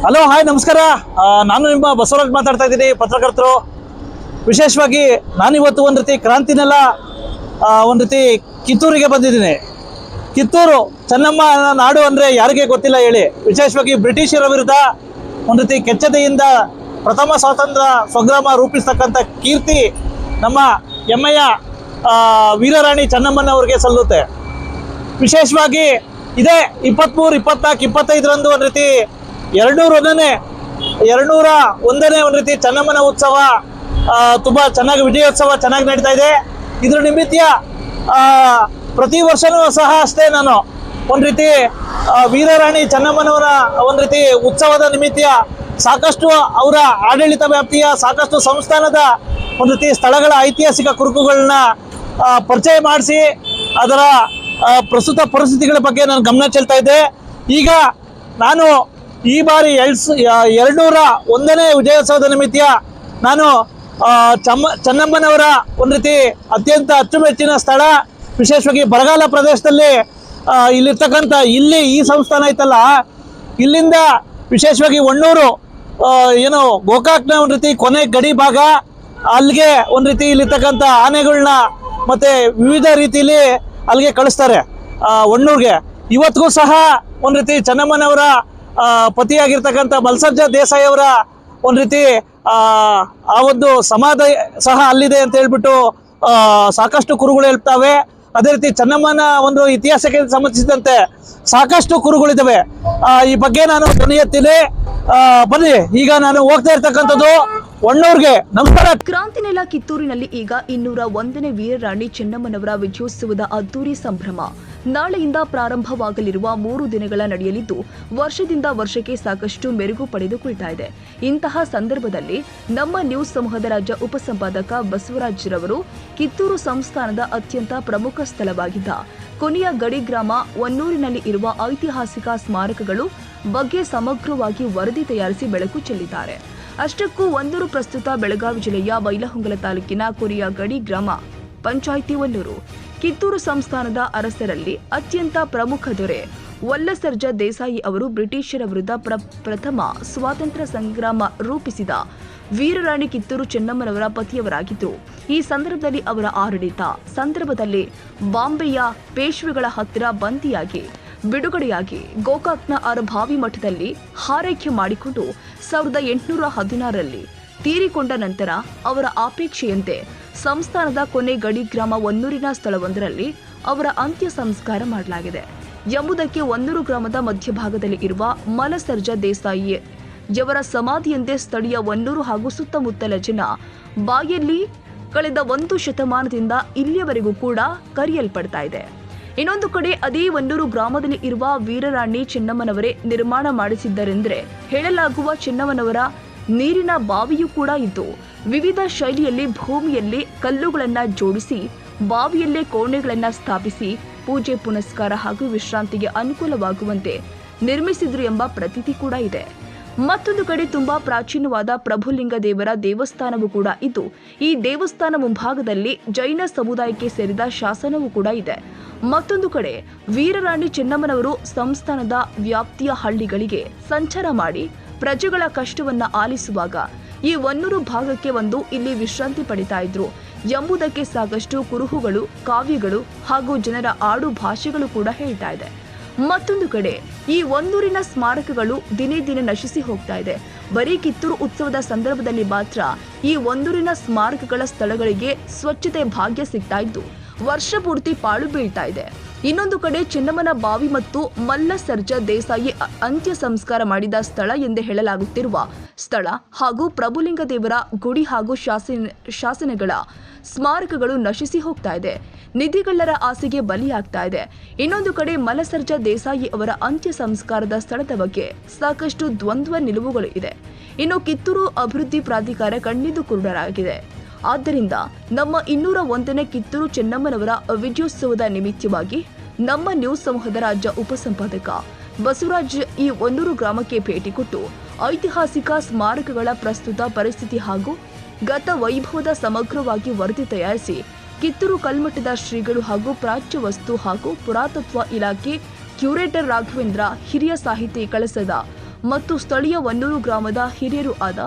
Hello hi ನಮಸ್ಕಾರ. ನಾನು ನಿಮ್ಮ ಬಸವರಾಜ್ ಮಾತಾಡ್ತಾ ಇದ್ದೀನಿ, ಪತ್ರಕರ್ತರು. ವಿಶೇಷವಾಗಿ ನಾನಿವತ್ತು ಒಂದು ರೀತಿ ಕ್ರಾಂತಿನೆಲ್ಲ ಒಂದು ರೀತಿ ಕಿತ್ತೂರಿಗೆ ಬಂದಿದ್ದೀನಿ. ಕಿತ್ತೂರು ಚೆನ್ನಮ್ಮ ನಾಡು ಅಂದರೆ ಯಾರಿಗೆ ಗೊತ್ತಿಲ್ಲ ಹೇಳಿ. ವಿಶೇಷವಾಗಿ ಬ್ರಿಟಿಷರ ವಿರುದ್ಧ ಒಂದು ರೀತಿ ಕೆಚ್ಚೆದೆಯಿಂದ ಪ್ರಥಮ ಸ್ವಾತಂತ್ರ್ಯ ಸಂಗ್ರಾಮ ರೂಪಿಸ್ತಕ್ಕಂಥ ಕೀರ್ತಿ ನಮ್ಮ ಹೆಮ್ಮೆಯ ವೀರರಾಣಿ ಚೆನ್ನಮ್ಮನವ್ರಿಗೆ ಸಲ್ಲುತ್ತೆ. ವಿಶೇಷವಾಗಿ ಇದೇ 23, 24, 25ರಂದು ಒಂದು ರೀತಿ 201ನೇ ಒಂದು ರೀತಿ ಚೆನ್ನಮ್ಮನ ಉತ್ಸವ ತುಂಬ ಚೆನ್ನಾಗಿ, ವಿಜಯೋತ್ಸವ ಚೆನ್ನಾಗಿ ನಡೀತಾ ಇದೆ. ಇದ್ರ ನಿಮಿತ್ತ ಪ್ರತಿ ವರ್ಷವೂ ಸಹ ಅಷ್ಟೇ ನಾನು ಒಂದು ರೀತಿ ವೀರರಾಣಿ ಚೆನ್ನಮ್ಮನವರ ಒಂದು ರೀತಿ ಉತ್ಸವದ ನಿಮಿತ್ತ ಸಾಕಷ್ಟು ಅವರ ಆಡಳಿತ ವ್ಯಾಪ್ತಿಯ ಸಾಕಷ್ಟು ಸಂಸ್ಥಾನದ ಒಂದು ರೀತಿ ಸ್ಥಳಗಳ ಐತಿಹಾಸಿಕ ಕುರುಹುಗಳನ್ನ ಪರಿಚಯ ಮಾಡಿಸಿ ಅದರ ಪ್ರಸ್ತುತ ಪರಿಸ್ಥಿತಿಗಳ ಬಗ್ಗೆ ನಾನು ಗಮನ ಚೆಲ್ತಾ ಇದ್ದೆ. ಈಗ ನಾನು ಈ ಬಾರಿ 201ನೇ ವಿಜಯೋತ್ಸವದ ನಿಮಿತ್ತ ನಾನು ಚೆನ್ನಮ್ಮನವರ ಒಂದು ರೀತಿ ಅತ್ಯಂತ ಅಚ್ಚುಮೆಚ್ಚಿನ ಸ್ಥಳ, ವಿಶೇಷವಾಗಿ ಬರಗಾಲ ಪ್ರದೇಶದಲ್ಲಿ ಇಲ್ಲಿರ್ತಕ್ಕಂಥ ಈ ಸಂಸ್ಥಾನ ಐತಲ್ಲ, ಇಲ್ಲಿಂದ ವಿಶೇಷವಾಗಿ ಹೊನ್ನೂರು ಏನು ಗೋಕಾಕ್ನ ಒಂದು ರೀತಿ ಕೊನೆ ಗಡಿ ಭಾಗ, ಅಲ್ಲಿಗೆ ಒಂದು ರೀತಿ ಇಲ್ಲಿರ್ತಕ್ಕಂಥ ಆನೆಗಳನ್ನ ಮತ್ತು ವಿವಿಧ ರೀತಿಯಲ್ಲಿ ಅಲ್ಲಿಗೆ ಕಳಿಸ್ತಾರೆ ಹೊನ್ನೂರಿಗೆ. ಇವತ್ತಿಗೂ ಸಹ ಒಂದು ರೀತಿ ಚೆನ್ನಮ್ಮನವರ ಪತಿಯಾಗಿರ್ತಕ್ಕಂಥ ಮಲ್ಸಜ್ಜ ದೇಸಾಯಿ ಅವರ ಒಂದು ರೀತಿ ಆ ಒಂದು ಸಮಾಧಿ ಸಹ ಅಲ್ಲಿದೆ ಅಂತ ಹೇಳ್ಬಿಟ್ಟು ಸಾಕಷ್ಟು ಕುರುಗಳು ಹೇಳ್ತಾವೆ. ಅದೇ ರೀತಿ ಚೆನ್ನಮ್ಮನ ಒಂದು ಇತಿಹಾಸಕ್ಕೆ ಸಂಬಂಧಿಸಿದಂತೆ ಸಾಕಷ್ಟು ಕುರುಗಳಿದ್ದಾವೆ. ಈ ಬಗ್ಗೆ ನಾನು ಧ್ವನಿ ಎತ್ತೀನಿ. ಬನ್ನಿ, ಈಗ ನಾನು ಹೋಗ್ತಾ ಇರ್ತಕ್ಕಂಥದ್ದು ಹೊನ್ನೂರ್ಗೆ. ನಮಸ್ಕಾರ. ಕ್ರಾಂತಿನೆಲ ಕಿತ್ತೂರಿನಲ್ಲಿ ಈಗ 201ನೇ ವೀರರಾಣಿ ಚೆನ್ನಮ್ಮನವರ ವಿಜಯೋತ್ಸವದ ಅದ್ದೂರಿ ಸಂಭ್ರಮ ನಾಳೆಯಿಂದ ಪ್ರಾರಂಭವಾಗಲಿರುವ 3 ದಿನಗಳ ನಡೆಯಲಿದ್ದು, ವರ್ಷದಿಂದ ವರ್ಷಕ್ಕೆ ಸಾಕಷ್ಟು ಮೆರುಗು ಪಡೆದುಕೊಳ್ತಾ ಇದೆ. ಇಂತಹ ಸಂದರ್ಭದಲ್ಲಿ ನಮ್ಮ ನ್ಯೂಸ್ ಸಮೂಹದ ರಾಜ್ಯ ಉಪಸಂಪಾದಕ ಬಸವರಾಜ್ರವರು ಕಿತ್ತೂರು ಸಂಸ್ಥಾನದ ಅತ್ಯಂತ ಪ್ರಮುಖ ಸ್ಥಳವಾಗಿದ್ದ ಕೊನೆಯ ಗಡಿ ಗ್ರಾಮ ಹೊನ್ನೂರಿನಲ್ಲಿ ಇರುವ ಐತಿಹಾಸಿಕ ಸ್ಮಾರಕಗಳು ಬಗ್ಗೆ ಸಮಗ್ರವಾಗಿ ವರದಿ ತಯಾರಿಸಿ ಬೆಳಕು ಚೆಲ್ಲಿದ್ದಾರೆ. ಅಷ್ಟಕ್ಕೂ ಹೊನ್ನೂರು ಪ್ರಸ್ತುತ ಬೆಳಗಾವಿ ಜಿಲ್ಲೆಯ ಬೈಲಹೊಂಗಲ ತಾಲೂಕಿನ ಕೊನೆಯ ಗಡಿ ಗ್ರಾಮ ಪಂಚಾಯಿತಿ ಹೊನ್ನೂರು. ಕಿತ್ತೂರು ಸಂಸ್ಥಾನದ ಅರಸರಲ್ಲಿ ಅತ್ಯಂತ ಪ್ರಮುಖ ದೊರೆ ವಲ್ಲಸರ್ಜ ದೇಸಾಯಿ ಅವರು ಬ್ರಿಟಿಷರ ವಿರುದ್ಧ ಪ್ರಥಮ ಸ್ವಾತಂತ್ರ್ಯ ಸಂಗ್ರಾಮ ರೂಪಿಸಿದ ವೀರರಾಣಿ ಕಿತ್ತೂರು ಚೆನ್ನಮ್ಮನವರ ಪತಿಯವರಾಗಿದ್ದರು. ಈ ಸಂದರ್ಭದಲ್ಲಿ ಅವರ ಆಡಳಿತ ಸಂದರ್ಭದಲ್ಲಿ ಬಾಂಬೆಯ ಪೇಶ್ವೆಗಳ ಹತ್ತಿರ ಬಂದಿಯಾಗಿ ಬಿಡುಗಡೆಯಾಗಿ ಗೋಕಾಕ್ನ ಅರಭಾವಿ ಮಠದಲ್ಲಿ ಹಾರೈಕೆ ಮಾಡಿಕೊಂಡು 1816ರಲ್ಲಿ ತೀರಿಕೊಂಡ ನಂತರ ಅವರ ಅಪೇಕ್ಷೆಯಂತೆ ಸಂಸ್ಥಾನದ ಕೊನೆ ಗಡಿ ಗ್ರಾಮ ಹೊನ್ನೂರಿನ ಸ್ಥಳವೊಂದರಲ್ಲಿ ಅವರ ಅಂತ್ಯ ಸಂಸ್ಕಾರ ಮಾಡಲಾಗಿದೆ ಎಂಬುದಕ್ಕೆ ಹೊನ್ನೂರು ಗ್ರಾಮದ ಮಧ್ಯಭಾಗದಲ್ಲಿ ಇರುವ ಮಲಸರ್ಜ ದೇಸಾಯಿಯವರ ಸಮಾಧಿಯಂತೆ ಸ್ಥಳೀಯ ಹೊನ್ನೂರು ಹಾಗೂ ಸುತ್ತಮುತ್ತಲ ಜನ ಬಾಯಲ್ಲಿ ಕಳೆದ 1 ಶತಮಾನದಿಂದ ಇಲ್ಲಿಯವರೆಗೂ ಕೂಡ ಕರೆಯಲ್ಪಡ್ತಾ ಇದೆ. ಇನ್ನೊಂದು ಕಡೆ ಅದೇ ಹೊನ್ನೂರು ಗ್ರಾಮದಲ್ಲಿ ಇರುವ ವೀರರಾಣಿ ಚೆನ್ನಮ್ಮನವರೇ ನಿರ್ಮಾಣ ಮಾಡಿಸಿದ್ದರೆಂದರೆ ಹೇಳಲಾಗುವ ಚೆನ್ನಮ್ಮನವರ ನೀರಿನ ಬಾವಿಯೂ ಕೂಡ ಇದ್ದು, ವಿವಿಧ ಶೈಲಿಯಲ್ಲಿ ಭೂಮಿಯಲ್ಲಿ ಕಲ್ಲುಗಳನ್ನ ಜೋಡಿಸಿ ಬಾವಿಯಲ್ಲೇ ಕೋಣೆಗಳನ್ನ ಸ್ಥಾಪಿಸಿ ಪೂಜೆ ಪುನಸ್ಕಾರ ಹಾಗೂ ವಿಶ್ರಾಂತಿಗೆ ಅನುಕೂಲವಾಗುವಂತೆ ನಿರ್ಮಿಸಿದ್ರು ಎಂಬ ಪ್ರತೀತಿ ಕೂಡ ಇದೆ. ಮತ್ತೊಂದು ಕಡೆ ತುಂಬಾ ಪ್ರಾಚೀನವಾದ ಪ್ರಭುಲಿಂಗ ದೇವರ ದೇವಸ್ಥಾನವೂ ಕೂಡ ಇದ್ದು, ಈ ದೇವಸ್ಥಾನ ಮುಂಭಾಗದಲ್ಲಿ ಜೈನ ಸಮುದಾಯಕ್ಕೆ ಸೇರಿದ ಶಾಸನವೂ ಕೂಡ ಇದೆ. ಮತ್ತೊಂದು ಕಡೆ ವೀರರಾಣಿ ಚೆನ್ನಮ್ಮನವರು ಸಂಸ್ಥಾನದ ವ್ಯಾಪ್ತಿಯ ಹಳ್ಳಿಗಳಿಗೆ ಸಂಚಾರ ಮಾಡಿ ಪ್ರಜೆಗಳ ಕಷ್ಟವನ್ನ ಆಲಿಸುವಾಗ ಈ ಹೊನ್ನೂರು ಭಾಗಕ್ಕೆ ಒಂದು ಇಲ್ಲಿ ವಿಶ್ರಾಂತಿ ಪಡಿತಾ ಇದ್ರು ಎಂಬುದಕ್ಕೆ ಸಾಕಷ್ಟು ಕುರುಹುಗಳು, ಕಾವ್ಯಗಳು ಹಾಗೂ ಜನರ ಆಡು ಭಾಷೆಗಳು ಕೂಡ ಹೇಳ್ತಾ ಇದೆ. ಮತ್ತೊಂದು ಕಡೆ ಈ ಹೊನ್ನೂರಿನ ಸ್ಮಾರಕಗಳು ದಿನೇ ದಿನೇ ನಶಿಸಿ ಹೋಗ್ತಾ ಇದೆ. ಬರೀ ಕಿತ್ತೂರು ಉತ್ಸವದ ಸಂದರ್ಭದಲ್ಲಿ ಮಾತ್ರ ಈ ಹೊನ್ನೂರಿನ ಸ್ಮಾರಕಗಳ ಸ್ಥಳಗಳಿಗೆ ಸ್ವಚ್ಛತೆ ಭಾಗ್ಯ ಸಿಗ್ತಾ ಇದ್ದು, ವರ್ಷ ಪೂರ್ತಿ ಪಾಳು ಬೀಳ್ತಾ ಇದೆ. ಇನ್ನೊಂದು ಕಡೆ ಚೆನ್ನಮ್ಮನ ಬಾವಿ ಮತ್ತು ಮಲ್ಲಸರ್ಜ ದೇಸಾಯಿ ಅಂತ್ಯ ಸಂಸ್ಕಾರ ಮಾಡಿದ ಸ್ಥಳ ಎಂದೇ ಹೇಳಲಾಗುತ್ತಿರುವ ಸ್ಥಳ ಹಾಗೂ ಪ್ರಭುಲಿಂಗ ದೇವರ ಗುಡಿ ಹಾಗೂ ಶಾಸನಗಳ ಸ್ಮಾರಕಗಳು ನಶಿಸಿ ಹೋಗ್ತಾ ಇದೆ. ನಿಧಿಗಳ್ಳರ ಆಸೆಗೆ ಬಲಿಯಾಗ್ತಾ ಇದೆ. ಇನ್ನೊಂದು ಕಡೆ ಮಲಸರ್ಜ ದೇಸಾಯಿ ಅವರ ಅಂತ್ಯ ಸಂಸ್ಕಾರದ ಸ್ಥಳದ ಬಗ್ಗೆ ಸಾಕಷ್ಟು ದ್ವಂದ್ವ ನಿಲುವುಗಳು ಇದೆ. ಇನ್ನು ಕಿತ್ತೂರು ಅಭಿವೃದ್ಧಿ ಪ್ರಾಧಿಕಾರ ಕಣ್ಣಿದ್ದು ಕುರುಡರಾಗಿದೆ. ಆದ್ದರಿಂದ ನಮ್ಮ 201ನೇ ಕಿತ್ತೂರು ಚೆನ್ನಮ್ಮನವರ ವಿಜಯೋತ್ಸವದ ನಿಮಿತ್ತವಾಗಿ ನಮ್ಮ ನ್ಯೂಸ್ ಸಮೂಹದ ರಾಜ್ಯ ಉಪಸಂಪಾದಕ ಬಸವರಾಜ್ ಈ ಹೊನ್ನೂರು ಗ್ರಾಮಕ್ಕೆ ಭೇಟಿ ಕೊಟ್ಟು ಐತಿಹಾಸಿಕ ಸ್ಮಾರಕಗಳ ಪ್ರಸ್ತುತ ಪರಿಸ್ಥಿತಿ ಹಾಗೂ ಗತ ವೈಭವದ ಸಮಗ್ರವಾಗಿ ವರದಿ ತಯಾರಿಸಿ ಕಿತ್ತೂರು ಕಲ್ಮಠದ ಶ್ರೀಗಳು ಹಾಗೂ ಪ್ರಾಚ್ಯ ವಸ್ತು ಹಾಗೂ ಪುರಾತತ್ವ ಇಲಾಖೆ ಕ್ಯೂರೇಟರ್ ರಾಘವೇಂದ್ರ, ಹಿರಿಯ ಸಾಹಿತಿ ಕಳಸದ ಮತ್ತು ಸ್ಥಳೀಯ ವನ್ನೂರು ಗ್ರಾಮದ ಹಿರಿಯರು ಆದ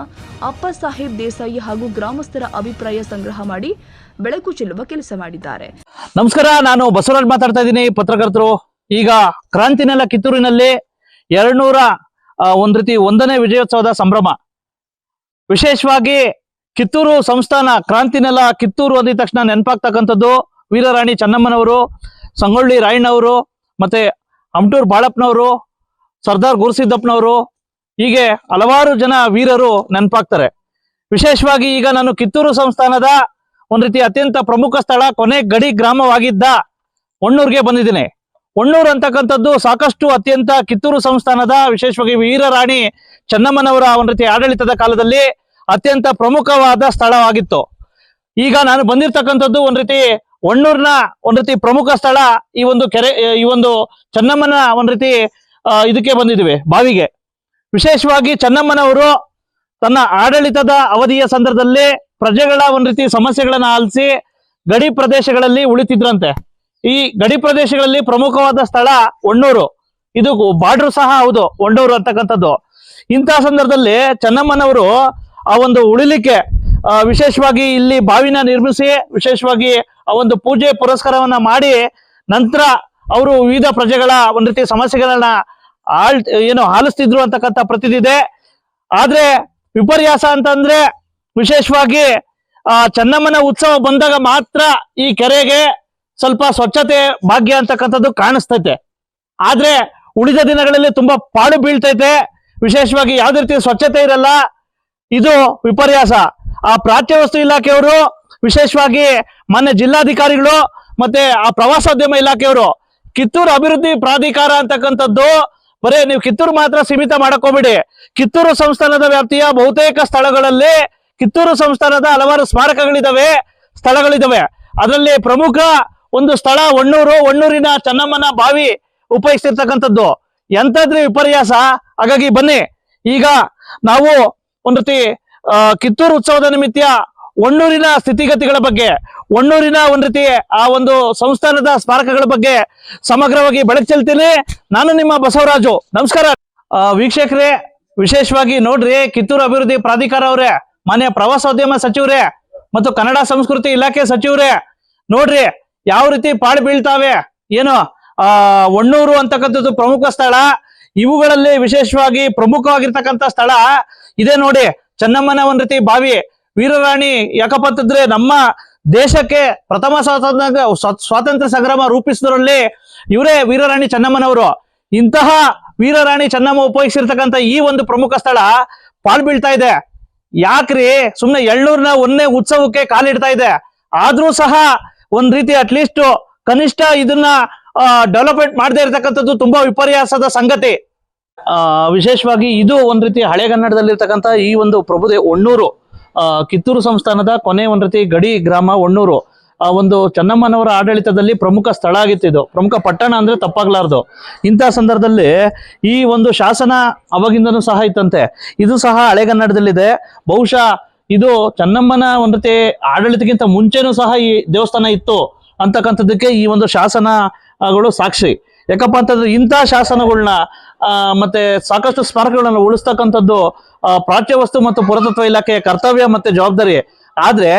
ಅಪ್ಪ ಸಾಹೇಬ್ ದೇಸಾಯಿ ಹಾಗೂ ಗ್ರಾಮಸ್ಥರ ಅಭಿಪ್ರಾಯ ಸಂಗ್ರಹ ಮಾಡಿ ಬೆಳಕು ಚೆಲ್ಲುವ ಕೆಲಸ ಮಾಡಿದ್ದಾರೆ. ನಮಸ್ಕಾರ, ನಾನು ಬಸವರಾಜ್ ಮಾತಾಡ್ತಾ ಇದ್ದೀನಿ, ಪತ್ರಕರ್ತರು. ಈಗ ಕ್ರಾಂತಿನೆಲ ಕಿತ್ತೂರಿನಲ್ಲಿ 200 ಒಂದ್ ರೀತಿ 1ನೇ ವಿಜಯೋತ್ಸವದ ಸಂಭ್ರಮ. ವಿಶೇಷವಾಗಿ ಕಿತ್ತೂರು ಸಂಸ್ಥಾನ ಕ್ರಾಂತಿನೆಲ ಕಿತ್ತೂರು ಅಂದಿದ ತಕ್ಷಣ ನೆನಪಾಗ್ತಕ್ಕಂಥದ್ದು ವೀರರಾಣಿ ಚೆನ್ನಮ್ಮನವರು, ಸಂಗೊಳ್ಳಿ ರಾಯಣ್ಣವರು, ಮತ್ತೆ ಅಮಟೂರು ಬಾಳಪ್ಪನವರು, ಸರ್ದಾರ್ ಗುರುಸಿದ್ದಪ್ಪನವರು, ಹೀಗೆ ಹಲವಾರು ಜನ ವೀರರು ನೆನಪಾಗ್ತಾರೆ. ವಿಶೇಷವಾಗಿ ಈಗ ನಾನು ಕಿತ್ತೂರು ಸಂಸ್ಥಾನದ ಒಂದ್ ರೀತಿ ಅತ್ಯಂತ ಪ್ರಮುಖ ಸ್ಥಳ, ಕೊನೆ ಗಡಿ ಗ್ರಾಮವಾಗಿದ್ದ ಹೊನ್ನೂರಿಗೆ ಬಂದಿದ್ದೀನಿ. ಹೊನ್ನೂರು ಅಂತಕ್ಕಂಥದ್ದು ಸಾಕಷ್ಟು ಅತ್ಯಂತ ಕಿತ್ತೂರು ಸಂಸ್ಥಾನದ, ವಿಶೇಷವಾಗಿ ವೀರರಾಣಿ ಚೆನ್ನಮ್ಮನವರ ಒಂದ್ ರೀತಿ ಆಡಳಿತದ ಕಾಲದಲ್ಲಿ ಅತ್ಯಂತ ಪ್ರಮುಖವಾದ ಸ್ಥಳವಾಗಿತ್ತು. ಈಗ ನಾನು ಬಂದಿರ್ತಕ್ಕಂಥದ್ದು ಒಂದ್ ರೀತಿ ಹೊನ್ನೂರ್ನ ಒಂದ್ ರೀತಿ ಪ್ರಮುಖ ಸ್ಥಳ, ಈ ಒಂದು ಕೆರೆ, ಈ ಒಂದು ಚೆನ್ನಮ್ಮನ ಒಂದ್ ರೀತಿ ಇದಕ್ಕೆ ಬಂದಿದ್ವಿ, ಬಾವಿಗೆ. ವಿಶೇಷವಾಗಿ ಚೆನ್ನಮ್ಮನವರು ತನ್ನ ಆಡಳಿತದ ಅವಧಿಯ ಸಂದರ್ಭದಲ್ಲಿ ಪ್ರಜೆಗಳ ಒಂದ್ ರೀತಿ ಸಮಸ್ಯೆಗಳನ್ನ ಆಲಿಸಿ ಗಡಿ ಪ್ರದೇಶಗಳಲ್ಲಿ ಉಳಿತಿದ್ರಂತೆ. ಈ ಗಡಿ ಪ್ರದೇಶಗಳಲ್ಲಿ ಪ್ರಮುಖವಾದ ಸ್ಥಳ ಹೊನ್ನೂರು. ಇದು ಬಾರ್ಡರ್ ಸಹ ಹೌದು, ಹೊನ್ನೂರು ಅಂತಕ್ಕಂಥದ್ದು. ಇಂತಹ ಸಂದರ್ಭದಲ್ಲಿ ಚೆನ್ನಮ್ಮನವರು ಆ ಒಂದು ಉಳಿಲಿಕ್ಕೆ ವಿಶೇಷವಾಗಿ ಇಲ್ಲಿ ಬಾವಿನ ನಿರ್ಮಿಸಿ, ವಿಶೇಷವಾಗಿ ಆ ಒಂದು ಪೂಜೆ ಪುರಸ್ಕಾರವನ್ನ ಮಾಡಿ, ನಂತರ ಅವರು ವಿವಿಧ ಪ್ರಜೆಗಳ ಒಂದ್ ರೀತಿ ಸಮಸ್ಯೆಗಳನ್ನ ಆಲಿಸ್ತಿದ್ರು ಅಂತಕ್ಕಂಥ ಪ್ರತೀತಿ ಇದೆ. ಆದ್ರೆ ವಿಪರ್ಯಾಸ ಅಂತಂದ್ರೆ ವಿಶೇಷವಾಗಿ ಚೆನ್ನಮ್ಮನ ಉತ್ಸವ ಬಂದಾಗ ಮಾತ್ರ ಈ ಕೆರೆಗೆ ಸ್ವಲ್ಪ ಸ್ವಚ್ಛತೆ ಭಾಗ್ಯ ಅಂತಕ್ಕಂಥದ್ದು ಕಾಣಿಸ್ತೈತೆ. ಆದ್ರೆ ಉಳಿದ ದಿನಗಳಲ್ಲಿ ತುಂಬಾ ಪಾಳು ಬೀಳ್ತೈತೆ. ವಿಶೇಷವಾಗಿ ಯಾವ್ದೇ ರೀತಿ ಸ್ವಚ್ಛತೆ ಇರಲ್ಲ. ಇದು ವಿಪರ್ಯಾಸ. ಆ ಪ್ರಾಚ್ಯವಸ್ತು ಇಲಾಖೆಯವರು, ವಿಶೇಷವಾಗಿ ಮಾನ್ಯ ಜಿಲ್ಲಾಧಿಕಾರಿಗಳು, ಮತ್ತೆ ಆ ಪ್ರವಾಸೋದ್ಯಮ ಇಲಾಖೆಯವರು, ಕಿತ್ತೂರು ಅಭಿವೃದ್ಧಿ ಪ್ರಾಧಿಕಾರ ಅಂತಕ್ಕಂಥದ್ದು ಬರೇ ನೀವು ಕಿತ್ತೂರು ಮಾತ್ರ ಸೀಮಿತ ಮಾಡಕೋಬೇಡಿ. ಕಿತ್ತೂರು ಸಂಸ್ಥಾನದ ವ್ಯಾಪ್ತಿಯ ಬಹುತೇಕ ಸ್ಥಳಗಳಲ್ಲಿ ಕಿತ್ತೂರು ಸಂಸ್ಥಾನದ ಹಲವಾರು ಸ್ಮಾರಕಗಳಿದಾವೆ, ಸ್ಥಳಗಳಿದಾವೆ. ಅದರಲ್ಲಿ ಪ್ರಮುಖ ಒಂದು ಸ್ಥಳ ಹೊನ್ನೂರು. ಹೊನ್ನೂರಿನ ಚೆನ್ನಮ್ಮನ ಬಾವಿ ಉಪಯೋಗಿಸ್ತಿರ್ತಕ್ಕಂಥದ್ದು ಎಂತದ್ರಿ ವಿಪರ್ಯಾಸ. ಹಾಗಾಗಿ ಬನ್ನಿ, ಈಗ ನಾವು ಒಂದ್ ರೀತಿ ಕಿತ್ತೂರು ಉತ್ಸವದ ನಿಮಿತ್ತ ಹೊನ್ನೂರಿನ ಸ್ಥಿತಿಗತಿಗಳ ಬಗ್ಗೆ, ಹೊನ್ನೂರಿನ ಒಂದ್ ರೀತಿ ಆ ಒಂದು ಸಂಸ್ಥಾನದ ಸ್ಮಾರಕಗಳ ಬಗ್ಗೆ ಸಮಗ್ರವಾಗಿ ಬೆಳಕು ಚೆಲ್ತೀನಿ. ನಾನು ನಿಮ್ಮ ಬಸವರಾಜು. ನಮಸ್ಕಾರ ವೀಕ್ಷಕರೇ. ವಿಶೇಷವಾಗಿ ನೋಡ್ರಿ, ಕಿತ್ತೂರು ಅಭಿವೃದ್ಧಿ ಪ್ರಾಧಿಕಾರ ಅವರೇ, ಮಾನ್ಯ ಪ್ರವಾಸೋದ್ಯಮ ಸಚಿವರೇ ಮತ್ತು ಕನ್ನಡ ಸಂಸ್ಕೃತಿ ಇಲಾಖೆ ಸಚಿವರೇ, ನೋಡ್ರಿ ಯಾವ ರೀತಿ ಪಾಳು ಬೀಳ್ತಾವೆ. ಏನು ಹೊನ್ನೂರು ಅಂತಕ್ಕಂಥದ್ದು ಪ್ರಮುಖ ಸ್ಥಳ. ಇವುಗಳಲ್ಲಿ ವಿಶೇಷವಾಗಿ ಪ್ರಮುಖವಾಗಿರ್ತಕ್ಕಂಥ ಸ್ಥಳ ಇದೆ ನೋಡಿ, ಚೆನ್ನಮ್ಮನ ಒಂದ್ ರೀತಿ ಬಾವಿ. ವೀರರಾಣಿ ಯಾಕಪ್ಪ ಅಂತಂದ್ರೆ ನಮ್ಮ ದೇಶಕ್ಕೆ ಪ್ರಥಮ ಸ್ವಾತಂತ್ರ್ಯ ಸಂಗ್ರಾಮ ರೂಪಿಸಿದ್ರಲ್ಲಿ ಇವರೇ ವೀರರಾಣಿ ಚೆನ್ನಮ್ಮನವರು. ಇಂತಹ ವೀರರಾಣಿ ಚೆನ್ನಮ್ಮ ಉಪಯೋಗಿಸಿರ್ತಕ್ಕಂಥ ಈ ಒಂದು ಪ್ರಮುಖ ಸ್ಥಳ ಪಾಳು ಬೀಳ್ತಾ ಇದೆ. ಯಾಕ್ರಿ? ಸುಮ್ನೆ 101ನೇ ಉತ್ಸವಕ್ಕೆ ಕಾಲಿಡ್ತಾ ಇದೆ. ಆದ್ರೂ ಸಹ ಒಂದ್ ರೀತಿ ಅಟ್ಲೀಸ್ಟ್ ಕನಿಷ್ಠ ಇದನ್ನ ಡೆವಲಪ್ಮೆಂಟ್ ಮಾಡದೇ ಇರತಕ್ಕಂಥದ್ದು ತುಂಬಾ ವಿಪರ್ಯಾಸದ ಸಂಗತಿ. ವಿಶೇಷವಾಗಿ ಇದು ಒಂದ್ ರೀತಿ ಹಳೆಗನ್ನಡದಲ್ಲಿರ್ತಕ್ಕಂಥ ಈ ಒಂದು ಪ್ರಭುದೇ ಹೊನ್ನೂರು, ಕಿತ್ತೂರು ಸಂಸ್ಥಾನದ ಕೊನೆ ಒಂದ್ ರೀತಿ ಗಡಿ ಗ್ರಾಮ ಹೊನ್ನೂರು. ಒಂದು ಚೆನ್ನಮ್ಮನವರ ಆಡಳಿತದಲ್ಲಿ ಪ್ರಮುಖ ಸ್ಥಳ ಆಗಿತ್ತು. ಇದು ಪ್ರಮುಖ ಪಟ್ಟಣ ಅಂದ್ರೆ ತಪ್ಪಾಗ್ಲಾರ್ದು. ಇಂತಹ ಸಂದರ್ಭದಲ್ಲಿ ಈ ಒಂದು ಶಾಸನ ಅವಾಗಿಂದನೂ ಸಹ ಇತ್ತಂತೆ. ಇದು ಸಹ ಹಳೆಗನ್ನಡದಲ್ಲಿದೆ. ಬಹುಶಃ ಇದು ಚೆನ್ನಮ್ಮನ ಒಂದ್ ರೀತಿ ಆಡಳಿತಕ್ಕಿಂತ ಮುಂಚೆನೂ ಸಹ ಈ ದೇವಸ್ಥಾನ ಇತ್ತು ಅಂತಕ್ಕಂಥದ್ದಕ್ಕೆ ಈ ಒಂದು ಶಾಸನಗಳು ಸಾಕ್ಷಿ. ಯಾಕಪ್ಪ ಅಂತಂದ್ರೆ ಇಂತಹ ಶಾಸನಗಳನ್ನ ಮತ್ತೆ ಸಾಕಷ್ಟು ಸ್ಮಾರಕಗಳನ್ನ ಉಳಿಸ್ತಕ್ಕಂಥದ್ದು ಪ್ರಾಚ್ಯವಸ್ತು ಮತ್ತು ಪುರಾತತ್ವ ಇಲಾಖೆಯ ಕರ್ತವ್ಯ ಮತ್ತೆ ಜವಾಬ್ದಾರಿ. ಆದ್ರೆ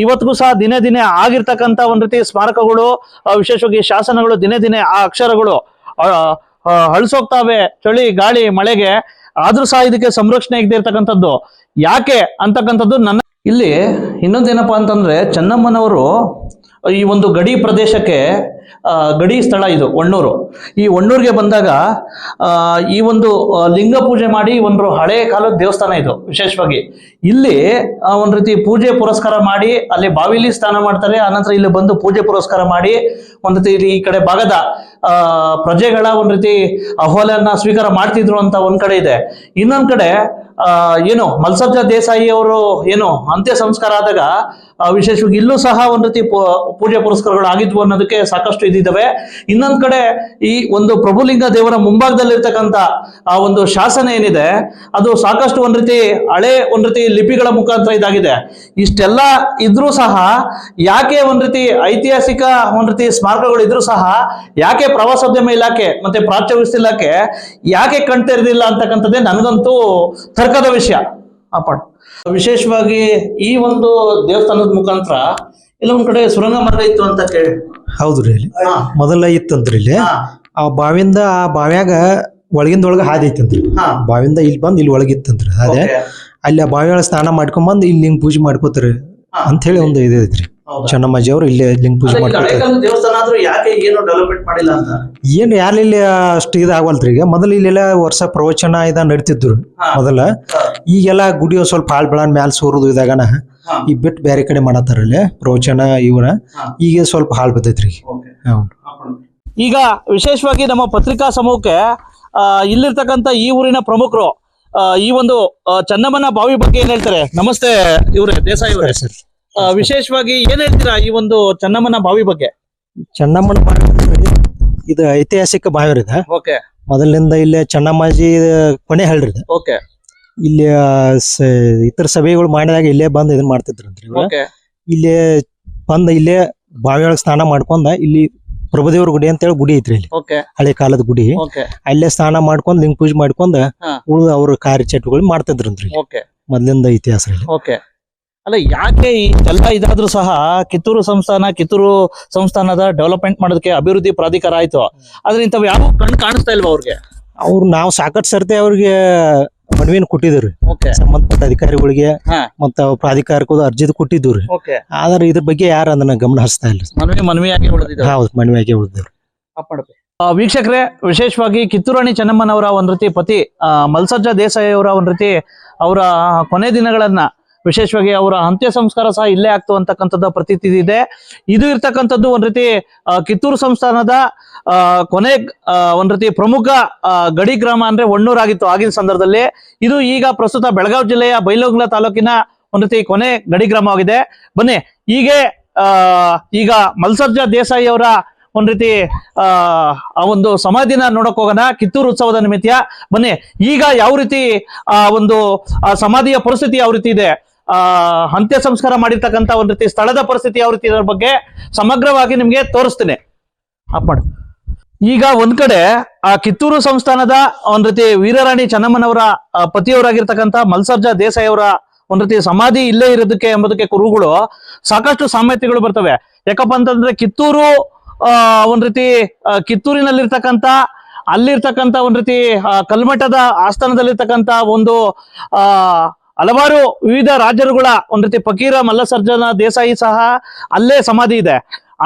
ಇವತ್ತಿಗೂ ಸಹ ದಿನೇ ದಿನೇ ಆಗಿರ್ತಕ್ಕಂಥ ಒಂದ್ ರೀತಿ ಸ್ಮಾರಕಗಳು, ವಿಶೇಷವಾಗಿ ಶಾಸನಗಳು ದಿನೇ ದಿನೇ ಆ ಅಕ್ಷರಗಳು ಅಳಿಸೋಗ್ತಾವೆ ಚಳಿ ಗಾಳಿ ಮಳೆಗೆ. ಆದ್ರೂ ಸಹ ಇದಕ್ಕೆ ಸಂರಕ್ಷಣೆ ಇಗದೆ ಇರ್ತಕ್ಕಂಥದ್ದು ಯಾಕೆ ಅಂತಕ್ಕಂಥದ್ದು ನನ್ನ. ಇಲ್ಲಿ ಇನ್ನೊಂದೇನಪ್ಪಾ ಅಂತಂದ್ರೆ, ಚೆನ್ನಮ್ಮನವರು ಈ ಒಂದು ಗಡಿ ಪ್ರದೇಶಕ್ಕೆ ಗಡಿ ಸ್ಥಳ ಇದು ಹೊನ್ನೂರು. ಈ ಹೊನ್ನೂರಿಗೆ ಬಂದಾಗ ಈ ಒಂದು ಲಿಂಗ ಪೂಜೆ ಮಾಡಿ ಒಂದು ಹಳೆ ಕಾಲದ ದೇವಸ್ಥಾನ ಇದು. ವಿಶೇಷವಾಗಿ ಇಲ್ಲಿ ಒಂದ್ ರೀತಿ ಪೂಜೆ ಪುರಸ್ಕಾರ ಮಾಡಿ ಅಲ್ಲಿ ಬಾವಿಲಿ ಸ್ನಾನ ಮಾಡ್ತಾರೆ. ಆನಂತರ ಇಲ್ಲಿ ಬಂದು ಪೂಜೆ ಪುರಸ್ಕಾರ ಮಾಡಿ ಒಂದ್ ರೀತಿ ಈ ಕಡೆ ಭಾಗದ ಪ್ರಜೆಗಳ ಒಂದ್ ರೀತಿ ಅಹವಾಲನ್ನ ಸ್ವೀಕಾರ ಮಾಡ್ತಿದ್ರು ಅಂತ ಒಂದ್ ಕಡೆ ಇದೆ. ಇನ್ನೊಂದ್ ಕಡೆ ಏನು ಮಲ್ಸಬ್ಜ ದೇಸಾಯಿ ಅವರು ಏನು ಅಂತ್ಯ ಸಂಸ್ಕಾರ ಆದಾಗ ವಿಶೇಷವಾಗಿ ಇಲ್ಲೂ ಸಹ ಒಂದ್ ರೀತಿ ಪೂಜೆ ಪುರಸ್ಕಾರಗಳು ಆಗಿದ್ವು ಅನ್ನೋದಕ್ಕೆ ಸಾಕಷ್ಟು ಇದಿದ್ದಾವೆ. ಇನ್ನೊಂದ್ ಕಡೆ ಈ ಒಂದು ಪ್ರಭುಲಿಂಗ ದೇವರ ಮುಂಭಾಗದಲ್ಲಿರ್ತಕ್ಕಂಥ ಆ ಒಂದು ಶಾಸನ ಏನಿದೆ ಅದು ಸಾಕಷ್ಟು ಒಂದ್ ರೀತಿ ಹಳೆ ಒಂದ್ ರೀತಿ ಲಿಪಿಗಳ ಮುಖಾಂತರ ಇದಾಗಿದೆ. ಇಷ್ಟೆಲ್ಲ ಇದ್ರೂ ಸಹ ಯಾಕೆ ಒಂದ್ ರೀತಿ ಐತಿಹಾಸಿಕ ಒಂದ್ ರೀತಿ ಸ್ಮಾರಕಗಳು ಇದ್ರೂ ಸಹ ಯಾಕೆ ಪ್ರವಾಸೋದ್ಯಮ ಇಲಾಖೆ ಮತ್ತೆ ಪ್ರಾಚ್ಯ ವ್ಯವಸ್ಥೆ ಇಲಾಖೆ ಯಾಕೆ ಕಣ್ತೆರೆದಿಲ್ಲ ಅಂತಕ್ಕಂಥದ್ದೇ ನನಗಂತೂ ತರ್ಕದ ವಿಷಯ. ಅಪ್ಪ ವಿಶೇಷವಾಗಿ ಈ ಒಂದು ದೇವಸ್ಥಾನದ ಮುಖಾಂತರ ಎಲ್ಲ ಒಂದ್ ಕಡೆ ಸುರಂಗ ಮಾರ್ಗ ಇತ್ತು ಅಂತ ಕೇಳಿ. ಹೌದ್ರಿ, ಇಲ್ಲಿ ಮೊದಲ ಇತ್ತಂತ್ರಿ. ಇಲ್ಲಿ ಆ ಬಾವಿಯಿಂದ ಆ ಬಾವ್ಯಾಗ ಒಳಗಿಂದ ಹಾದಿ ಐತಂತ್ರಿ. ಬಾವಿಯಿಂದ ಇಲ್ಲಿ ಬಂದ್ ಇಲ್ಲಿ ಒಳಗಿತ್ತಂತ್ರಿ. ಅದೇ ಅಲ್ಲಿ ಆ ಬಾವಿ ಒಳಗೆ ಸ್ನಾನ ಮಾಡ್ಕೊಂಡ್ ಬಂದ್ ಇಲ್ಲಿ ಲಿಂಗ ಪೂಜೆ ಮಾಡ್ಕೋತಾರ ಅಂತ ಹೇಳಿ ಒಂದು ಇದು ಐತ್ರಿ. ಚೆನ್ನಮ್ಮಾಜಿ ಅವ್ರು ಇಲ್ಲೇ ಲಿಂಗ ಪೂಜೆ ಮಾಡ್ಕೊತಾರೆ. ದೇವಸ್ಥಾನ ಆದ್ರೂ ಯಾಕೆ ಏನು ಡೆವಲಪ್ಮೆಂಟ್ ಮಾಡಿಲ್ಲ ಅಂತ ಏನ್ ಯಾರು ಇಲ್ಲಿ ಅಷ್ಟು ಇದಾಗವಲ್ತ್ರಿ. ಈಗ ಮೊದಲು ಇಲ್ಲೆಲ್ಲ ವರ್ಷ ಪ್ರವಚನ ನಡೀತಿದ್ರು ಮೊದಲ. ಈಗೆಲ್ಲ ಗುಡಿ ಸ್ವಲ್ಪ ಹಾಳ್ ಬೆಳ ಮ್ಯಾಲ ಸೋರುದು ಇದಾಗನ ಈಗ ಬಿಟ್ಟು ಬೇರೆ ಕಡೆ ಮಾಡತ್ತಾರಲ್ಲಿ ಪ್ರವಚನ ಇವರ. ಈಗ ಸ್ವಲ್ಪ ಹಾಳ್ ಬರ್ತೈತ್ರಿ. ಈಗ ವಿಶೇಷವಾಗಿ ನಮ್ಮ ಪತ್ರಿಕಾ ಸಮೂಹಕ್ಕೆ ಇಲ್ಲಿರ್ತಕ್ಕಂಥ ಈ ಊರಿನ ಪ್ರಮುಖರು ಈ ಒಂದು ಚೆನ್ನಮ್ಮನ ಬಾವಿ ಬಗ್ಗೆ ಏನ್ ಹೇಳ್ತಾರೆ? ನಮಸ್ತೆ ಇವ್ರೆ, ದೇಸಾಯಿ ಅವರೇ. ವಿಶೇಷವಾಗಿ ಏನ್ ಹೇಳ್ತೀರಾ ಈ ಒಂದು ಚೆನ್ನಮ್ಮನ ಬಾವಿ ಬಗ್ಗೆ? ಚೆನ್ನಮ್ಮನ ಬಾವಿ ಇದು ಐತಿಹಾಸಿಕ ಬಾವಿ ರೀ. ಓಕೆ. ಮೊದಲಿಂದ ಇಲ್ಲೇ ಚೆನ್ನಮ್ಮಾಜಿ ಕೊನೆ ಹೇಳ್ರಿ. ಓಕೆ. ಇಲ್ಲಿ ಇತರ ಸಭೆಗಳು ಮಾಡಿದಾಗ ಇಲ್ಲೇ ಬಂದ್ ಇದನ್ ಮಾಡ್ತಿದ್ರಂತ್ರಿ. ಇಲ್ಲೇ ಬಂದ ಇಲ್ಲೇ ಬಾವಿ ಒಳಗೆ ಸ್ನಾನ ಮಾಡ್ಕೊಂಡ ಇಲ್ಲಿ ಪ್ರಭುದೇವ್ರ ಗುಡಿ ಅಂತ ಹೇಳಿ ಗುಡಿ ಐತ್ರಿ. ಇಲ್ಲಿ ಹಳೆ ಕಾಲದ ಗುಡಿ. ಅಲ್ಲೇ ಸ್ನಾನ ಮಾಡ್ಕೊಂಡ್ ಲಿಂಗ ಪೂಜೆ ಮಾಡ್ಕೊಂಡ ಉಳಿದ ಅವ್ರ ಕಾರ್ಯಚಟುಗಳು ಮಾಡ್ತಿದ್ರಂತ್ರಿ. ಮೊದ್ಲಿಂದ ಇತಿಹಾಸ. ಅಲ್ಲ, ಯಾಕೆ ಎಲ್ಲ ಇದಾದ್ರೂ ಸಹ ಕಿತ್ತೂರು ಸಂಸ್ಥಾನದ ಡೆವಲಪ್ಮೆಂಟ್ ಮಾಡೋದಕ್ಕೆ ಅಭಿವೃದ್ಧಿ ಪ್ರಾಧಿಕಾರ ಆಯ್ತು, ಆದ್ರೆ ಇಂಥವ್ ಯಾವ ಕಣ್ ಕಾಣಿಸ್ತಾ ಇಲ್ವಾ ಅವ್ರಿಗೆ? ನಾವು ಸಾಕಷ್ಟು ಸರ್ತಿ ಅವ್ರಿಗೆ ಮನವಿನ ಕೊಟ್ಟಿದ್ರಿ ಸಂಬಂಧಪಟ್ಟ ಅಧಿಕಾರಿಗಳಿಗೆ ಮತ್ತ ಪ್ರಾಧಿಕಾರಕ್ಕೂ ಅರ್ಜಿ ಕೊಟ್ಟಿದ್ವಿ. ಆದ್ರೆ ಇದ್ರ ಬಗ್ಗೆ ಯಾರು ಅದನ್ನ ಗಮನ ಹರಿಸ್ತಾ ಇಲ್ಲ. ಹೌದು, ಮನವಿಯಾಗಿ ಉಳಿದಿದ್ರು. ವೀಕ್ಷಕರೇ, ವಿಶೇಷವಾಗಿ ಕಿತ್ತೂರು ರಾಣಿ ಚೆನ್ನಮ್ಮನವರ ಒಂದ್ ರೀತಿ ಪತಿ ಮಲ್ಸಜ್ಜ ದೇಸಾಯಿ ಅವರ ಒಂದ್ ರೀತಿ ಅವರ ಕೊನೆ ದಿನಗಳನ್ನ ವಿಶೇಷವಾಗಿ ಅವರ ಅಂತ್ಯ ಸಂಸ್ಕಾರ ಸಹ ಇಲ್ಲೇ ಆಗ್ತು ಅಂತಕ್ಕಂಥದ್ದು ಪ್ರತೀತಿ ಇದೆ. ಇದು ಇರ್ತಕ್ಕಂಥದ್ದು ಒಂದ್ ರೀತಿ ಕಿತ್ತೂರು ಸಂಸ್ಥಾನದ ಕೊನೆ ಒಂದ್ ರೀತಿ ಪ್ರಮುಖ ಗಡಿ ಗ್ರಾಮ ಅಂದ್ರೆ ಹೊಣ್ಣೂರ್ ಆಗಿತ್ತು ಆಗಿನ ಸಂದರ್ಭದಲ್ಲಿ. ಇದು ಈಗ ಪ್ರಸ್ತುತ ಬೆಳಗಾವಿ ಜಿಲ್ಲೆಯ ಬೈಲಹೊಂಗಲ ತಾಲೂಕಿನ ಒಂದ್ ರೀತಿ ಕೊನೆ ಗಡಿ ಗ್ರಾಮವಾಗಿದೆ. ಬನ್ನಿ ಈಗ ಮಲ್ಸಜ್ಜ ದೇಸಾಯಿ ಅವರ ಒಂದ್ ರೀತಿ ಆ ಒಂದು ಸಮಾಧಿನ ನೋಡಕ್ ಹೋಗೋಣ ಕಿತ್ತೂರು ಉತ್ಸವದ ನಿಮಿತ್ತ. ಬನ್ನಿ ಈಗ ಯಾವ ರೀತಿ ಒಂದು ಸಮಾಧಿಯ ಪರಿಸ್ಥಿತಿ ಯಾವ ರೀತಿ ಇದೆ, ಅಂತ್ಯ ಸಂಸ್ಕಾರ ಮಾಡಿರ್ತಕ್ಕಂಥ ಒಂದ್ ರೀತಿ ಸ್ಥಳದ ಪರಿಸ್ಥಿತಿ ಯಾವ ರೀತಿ ಇದರ ಬಗ್ಗೆ ಸಮಗ್ರವಾಗಿ ನಿಮ್ಗೆ ತೋರಿಸ್ತೀನಿ. ಈಗ ಒಂದ್ ಕಡೆ ಆ ಕಿತ್ತೂರು ಸಂಸ್ಥಾನದ ಒಂದ್ ರೀತಿ ವೀರರಾಣಿ ಚೆನ್ನಮ್ಮನವರ ಪತಿಯವರಾಗಿರ್ತಕ್ಕಂಥ ಮಲ್ಸಜ್ಜ ದೇಸಾಯಿ ಅವರ ಒಂದ್ ರೀತಿ ಸಮಾಧಿ ಇಲ್ಲೇ ಇರೋದಕ್ಕೆ ಎಂಬುದಕ್ಕೆ ಕುರುಹುಗಳು ಸಾಕಷ್ಟು ಸಾಮ್ಯತೆಗಳು ಬರ್ತವೆ. ಯಾಕಪ್ಪ ಅಂತಂದ್ರೆ ಕಿತ್ತೂರು ಒಂದ್ ರೀತಿ ಕಿತ್ತೂರಿನಲ್ಲಿರ್ತಕ್ಕಂಥ ಅಲ್ಲಿರ್ತಕ್ಕಂಥ ಒಂದ್ ರೀತಿ ಕಲ್ಮಠದ ಆಸ್ಥಾನದಲ್ಲಿರ್ತಕ್ಕಂಥ ಒಂದು ಹಲವಾರು ವಿವಿಧ ರಾಜರುಗಳ ಒಂದ್ ರೀತಿ ಫಕೀರ ಮಲ್ಲಸರ್ಜನ ದೇಸಾಯಿ ಸಹ ಅಲ್ಲೇ ಸಮಾಧಿ ಇದೆ.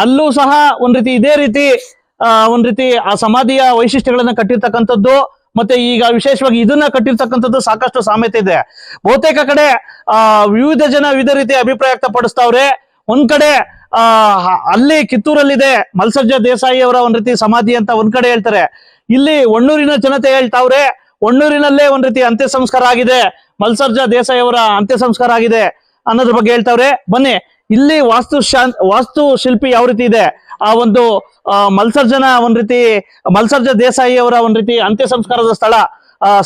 ಅಲ್ಲೂ ಸಹ ಒಂದ್ ರೀತಿ ಇದೇ ರೀತಿ ಒಂದ್ ರೀತಿ ಆ ಸಮಾಧಿಯ ವೈಶಿಷ್ಟ್ಯಗಳನ್ನ ಕಟ್ಟಿರ್ತಕ್ಕಂಥದ್ದು ಮತ್ತೆ ಈಗ ವಿಶೇಷವಾಗಿ ಇದನ್ನ ಕಟ್ಟಿರ್ತಕ್ಕಂಥದ್ದು ಸಾಕಷ್ಟು ಸಾಮ್ಯತೆ ಇದೆ. ಬಹುತೇಕ ಕಡೆ ವಿವಿಧ ಜನ ವಿವಿಧ ರೀತಿ ಅಭಿಪ್ರಾಯ ವ್ಯಕ್ತಪಡಿಸ್ತಾವ್ರೆ. ಒಂದ್ ಕಡೆ ಅಲ್ಲಿ ಕಿತ್ತೂರಲ್ಲಿದೆ ಮಲ್ಸಜ್ಜ ದೇಸಾಯಿ ಅವರ ಒಂದ್ ರೀತಿ ಸಮಾಧಿ ಅಂತ ಒಂದ್ ಕಡೆ ಹೇಳ್ತಾರೆ. ಇಲ್ಲಿ ಹೊಣ್ಣೂರಿನ ಜನತೆ ಹೇಳ್ತಾವ್ರೆ ಹೊಣ್ಣೂರಿನಲ್ಲೇ ಒಂದ್ ರೀತಿ ಅಂತ್ಯ ಸಂಸ್ಕಾರ ಆಗಿದೆ, ಮಲ್ಸಜ್ಜ ದೇಸಾಯಿ ಅವರ ಅಂತ್ಯ ಸಂಸ್ಕಾರ ಆಗಿದೆ ಅನ್ನೋದ್ರ ಬಗ್ಗೆ ಹೇಳ್ತಾವ್ರೆ. ಬನ್ನಿ ಇಲ್ಲಿ ವಾಸ್ತು ಶಿಲ್ಪಿ ಯಾವ ರೀತಿ ಇದೆ, ಆ ಒಂದು ಮಲ್ಸರ್ಜ ದೇಸಾಯಿ ಅವರ ಒಂದ್ ರೀತಿ ಅಂತ್ಯ ಸಂಸ್ಕಾರದ ಸ್ಥಳ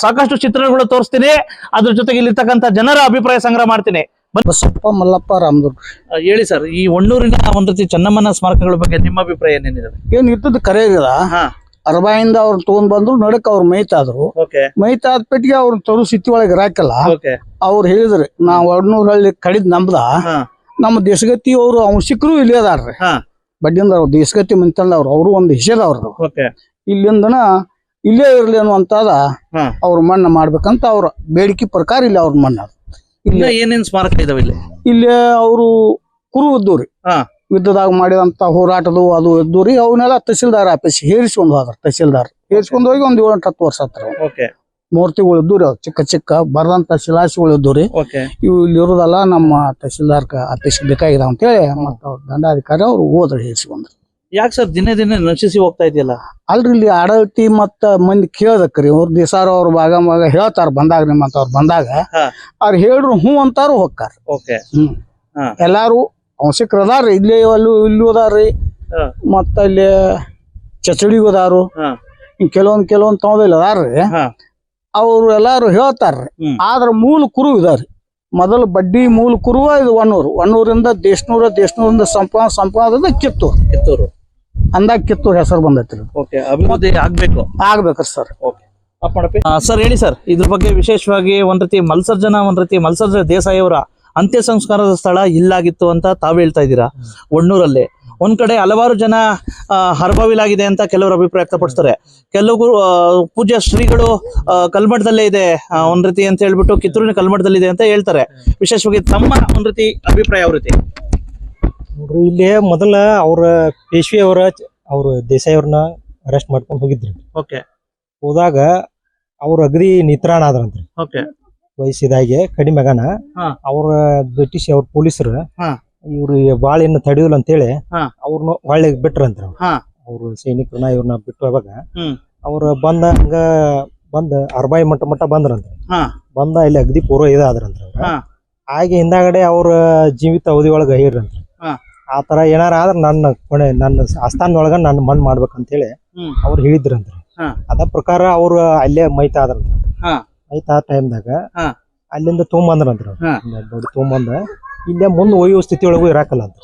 ಸಾಕಷ್ಟು ಚಿತ್ರಗಳು ತೋರಿಸ್ತೀನಿ. ಅದ್ರ ಜೊತೆಗೆ ಇಲ್ಲಿರ್ತಕ್ಕಂಥ ಜನರ ಅಭಿಪ್ರಾಯ ಸಂಗ್ರಹ ಮಾಡ್ತೀನಿ. ಬಸಪ್ಪ ಮಲ್ಲಪ್ಪ ರಾಮದುರ್ಗ. ಹೇಳಿ ಸರ್, ಈ ಹೊಣ್ಣೂರಿನ ಒಂದ್ ರೀತಿ ಚೆನ್ನಮ್ಮನ ಸ್ಮಾರಕಗಳ ಬಗ್ಗೆ ನಿಮ್ಮ ಅಭಿಪ್ರಾಯ ಏನೇನಿದೆ? ಏನ್ ಇದ್ದದ್ದು ಕರೆ ಇರದ ಅರಬಾಯಿಂದ ಅವ್ರು ತಗೊಂಡ್ ಬಂದ್ರು ನಡಕ್ ಅವ್ರು ಮೈತಾದ್ರು. ಮೈತಾದ ಪೆಟ್ಟಿಗೆ ಅವ್ರ ತರು ಸಿಟಿ ಒಳಗೆ ಇರಾಕಲ್ಲ. ಅವ್ರು ಹೇಳಿದ್ರಿ ನಾವ್ ಹೊಣ್ಣೂರಲ್ಲಿ ಕಡಿದ್ ನಮ್ದ ನಮ್ಮ ದೇಶಗತಿ ಅವ್ರು ಅಂಶಿಕರು ಇಲ್ಲೇ ಅದಾರ್ರಿ. ಬಡ್ಡಿಂದ ಅವ್ರು ದೇಶಗತಿ ಮಂತಂದ ಅವರು ಒಂದು ಹಿಸೇದವ್ರು. ಇಲ್ಲಿಂದನ ಇಲ್ಲೇ ಇರ್ಲಿ ಅನ್ನುವಂತಾದ ಅವ್ರ ಮಣ್ಣ ಮಾಡ್ಬೇಕಂತ ಅವ್ರ ಬೇಡಿಕೆ ಪ್ರಕಾರ ಇಲ್ಲಿ ಅವ್ರ ಮಣ್ಣ. ಇಲ್ಲ ಏನೇನ್ ಸ್ಮಾರಕ ಇದಾವೆ ಇಲ್ಲಿ? ಇಲ್ಲಿ ಅವರು ಕುರು ಇದ್ದವ್ರಿ, ಯುದ್ಧದಾಗ ಮಾಡಿದಂತ ಹೋರಾಟದು ಅದು ಇದ್ದವ್ರಿ. ಅವನ್ನೆಲ್ಲ ತಹಸೀಲ್ದಾರ್ ಆಫೀಸ್ ಹೇರಿಸ್ಕೊಂಡು ಹೋದ್ರ. ತಹಸೀಲ್ದಾರ್ ಹೇರಿಸ್ಕೊಂಡು ಹೋಗಿ ಒಂದ್ 7-10 ವರ್ಷ ಹತ್ರ ಮೂರ್ತಿಗಳು ಇದ್ದವ್ರಿ. ಅವ್ರು ಚಿಕ್ಕ ಚಿಕ್ಕ ಬರದಂತ ಶಿಲಾಶಿಗಳು ಇದ್ದವ್ರಿ. ಇವು ಇಲ್ಲಿ ಇರೋದಲ್ಲ ನಮ್ಮ ತಹಸೀಲ್ದಾರ್ ಆಫೀಸ್ ಬೇಕಾಗಿದಾವ ಅಂತ ಹೇಳಿ ಮತ್ತ ದಂಡಾಧಿಕಾರಿ ಅವ್ರು ಹೋದ್ರ ಹೇರಿಸ್ಕೊಂಡ್ರು. ಯಾಕೆ ಸರ್ ದಿನೇ ದಿನೇ ನಶಿಸಿ ಹೋಗ್ತಾ ಇದೆಯಲ್ಲ? ಅಲ್ರಿ ಇಲ್ಲಿ ಆಡಳಿತಿ ಮತ್ತ ಮಂದಿ ಕೇಳದಕ್ರಿ ಅವ್ರ ದಿಸಾರ ಅವ್ರ ಭಾಗ ಹೇಳ್ತಾರ ಬಂದಾಗ ನಿಮ್ಮಂತ ಅವ್ರು ಬಂದಾಗ ಅವ್ರು ಹೇಳ್ರು ಹ್ಞೂ ಅಂತಾರು ಹೋಗ್ತಾರ. ಎಲ್ಲಾರು ಅಂಶಕ್ರ ಅದಾರ್ರಿ. ಇಲ್ಲಿ ಇಲ್ಲಿ ಅದಾರ್ರಿ, ಮತ್ತ ಇಲ್ಲಿ ಚಚಡಿಗೂ ಅದಾರು, ಕೆಲವೊಂದ್ ತಗೊಂಡಿಲ್ಲ ಅದಾರ್ರಿ. ಅವ್ರು ಎಲ್ಲಾರು ಹೇಳ್ತಾರ್ರಿ. ಆದ್ರ ಮೂಲ ಕುರು ಇದಾರ್ರಿ. ಮೊದಲು ಬಡ್ಡಿ ಮೂಲ ಕುರುವ ಇದು ಹೊಣ್ಣೂರಿಂದ ದೇಶನೂರಿಂದ ಸಂಪಾದದ ಕಿತ್ತೂರು. ಅಂದಾಗ ಕಿತ್ತೂರ್ ಹೆಸರು ಬಂದೈತ್ರಿ. ಓಕೆ, ಅಭಿವೃದ್ಧಿ ಆಗ್ಬೇಕು. ಆಗ್ಬೇಕ್ರಿ ಸರ್. ಓಕೆ, ಸರ್ ಹೇಳಿ ಸರ್, ಇದ್ರ ಬಗ್ಗೆ ವಿಶೇಷವಾಗಿ ಒಂದ್ ರೀತಿ ಮಲ್ಸರ್ಜ ದೇಸಾಯಿ ಅವರ ಅಂತ್ಯ ಸಂಸ್ಕಾರದ ಸ್ಥಳ ಇಲ್ಲಾಗಿತ್ತು ಅಂತ ತಾವು ಹೇಳ್ತಾ ಇದ್ದೀರಾ. ಒಣ್ಣೂರಲ್ಲಿ ಒಂದ್ ಕಡೆ ಹಲವಾರು ಜನ ಹರಬವಿಲಾಗಿದೆ ಅಂತ ಕೆಲವರು ಅಭಿಪ್ರಾಯ ವ್ಯಕ್ತಪಡಿಸ್ತಾರೆ. ಕೆಲವು ಪೂಜ್ಯ ಶ್ರೀಗಳು ಕಲ್ಮಠದಲ್ಲೇ ಇದೆ ಒಂದ್ ರೀತಿ ಅಂತ ಹೇಳ್ಬಿಟ್ಟು ಕಿತ್ತೂರಿನ ಕಲ್ಮಠದಲ್ಲಿದೆ ಅಂತ ಹೇಳ್ತಾರೆ. ವಿಶೇಷವಾಗಿ ತಮ್ಮ ಒಂದ್ ರೀತಿ ಅಭಿಪ್ರಾಯ ಯಾವ ರೀತಿ? ನೋಡ್ರಿ, ಇಲ್ಲಿ ಮೊದಲ ಅವ್ರ ಪೇಶ್ವಿ ಅವ್ರ ದೇಸಾಯಿ ಅವ್ರನ್ನ ಅರೆಸ್ಟ್ ಮಾಡ್ಕೊಂಡು ಹೋಗಿದ್ರಿ. ಓಕೆ, ಹೋದಾಗ ಅವ್ರ ಅಗದಿ ನಿತ್ರಾಣ ಆದ್ರಂತ್ರಿ. ಓಕೆ, ವಯಸ್ಸಿದಾಗೆ ಕಡಿಮೆ ಮಗನ ಅವ್ರ ಬ್ರಿಟಿಷ್ ಅವ್ರ ಪೊಲೀಸರು ಇವ್ರು ಬಾಳ ಇನ್ನು ತಡೆಯೋಲ್ಲ ಅಂತೇಳಿ ಅವ್ರನ್ನ ಹೊಳ್ಳಿ ಬಿಟ್ರಂತ್ರ. ಅವ್ರು ಸೈನಿಕರನ್ನ ಇವ್ರನ್ನ ಬಿಟ್ಟು ಅವಾಗ ಅವ್ರ ಬಂದ ಅರ್ಬಾಯಿ ಮಟ್ಟ ಬಂದ್ರಂತ. ಬಂದ ಇಲ್ಲಿ ಅಗದಿ ಪೂರ್ವ ಇದಾದ್ರಂತ. ಹಾಗೆ ಹಿಂದಾಗಡೆ ಅವ್ರ ಜೀವಿತ ಅವಧಿ ಒಳಗ ಹೇಳಿರಂತ, ಆ ತರ ಏನಾರ ಆದ್ರ ನನ್ನ ಆಸ್ಥಾನದೊಳಗ ನನ್ನ ಮಣ್ಣು ಮಾಡ್ಬೇಕಂತೇಳಿ ಅವ್ರು ಹೇಳಿದ್ರಂತ. ಅದ ಪ್ರಕಾರ ಅವ್ರು ಅಲ್ಲೇ ಮೈತ ಆದ್ರಂತ. ಮೈತ ಆ ಟೈಮ್ದಾಗ ಅಲ್ಲಿಂದ ತೊಗೊಂಬಂದ್ರಂತ. ದೊಡ್ಡ ತೊಗೊಂಬಂದ ಇಲ್ಲೇ ಮುಂದೆ ಒಯ್ಯುವ ಸ್ಥಿತಿ ಒಳಗೂ ಇರಾಕಲ್ಲ ಅಂತ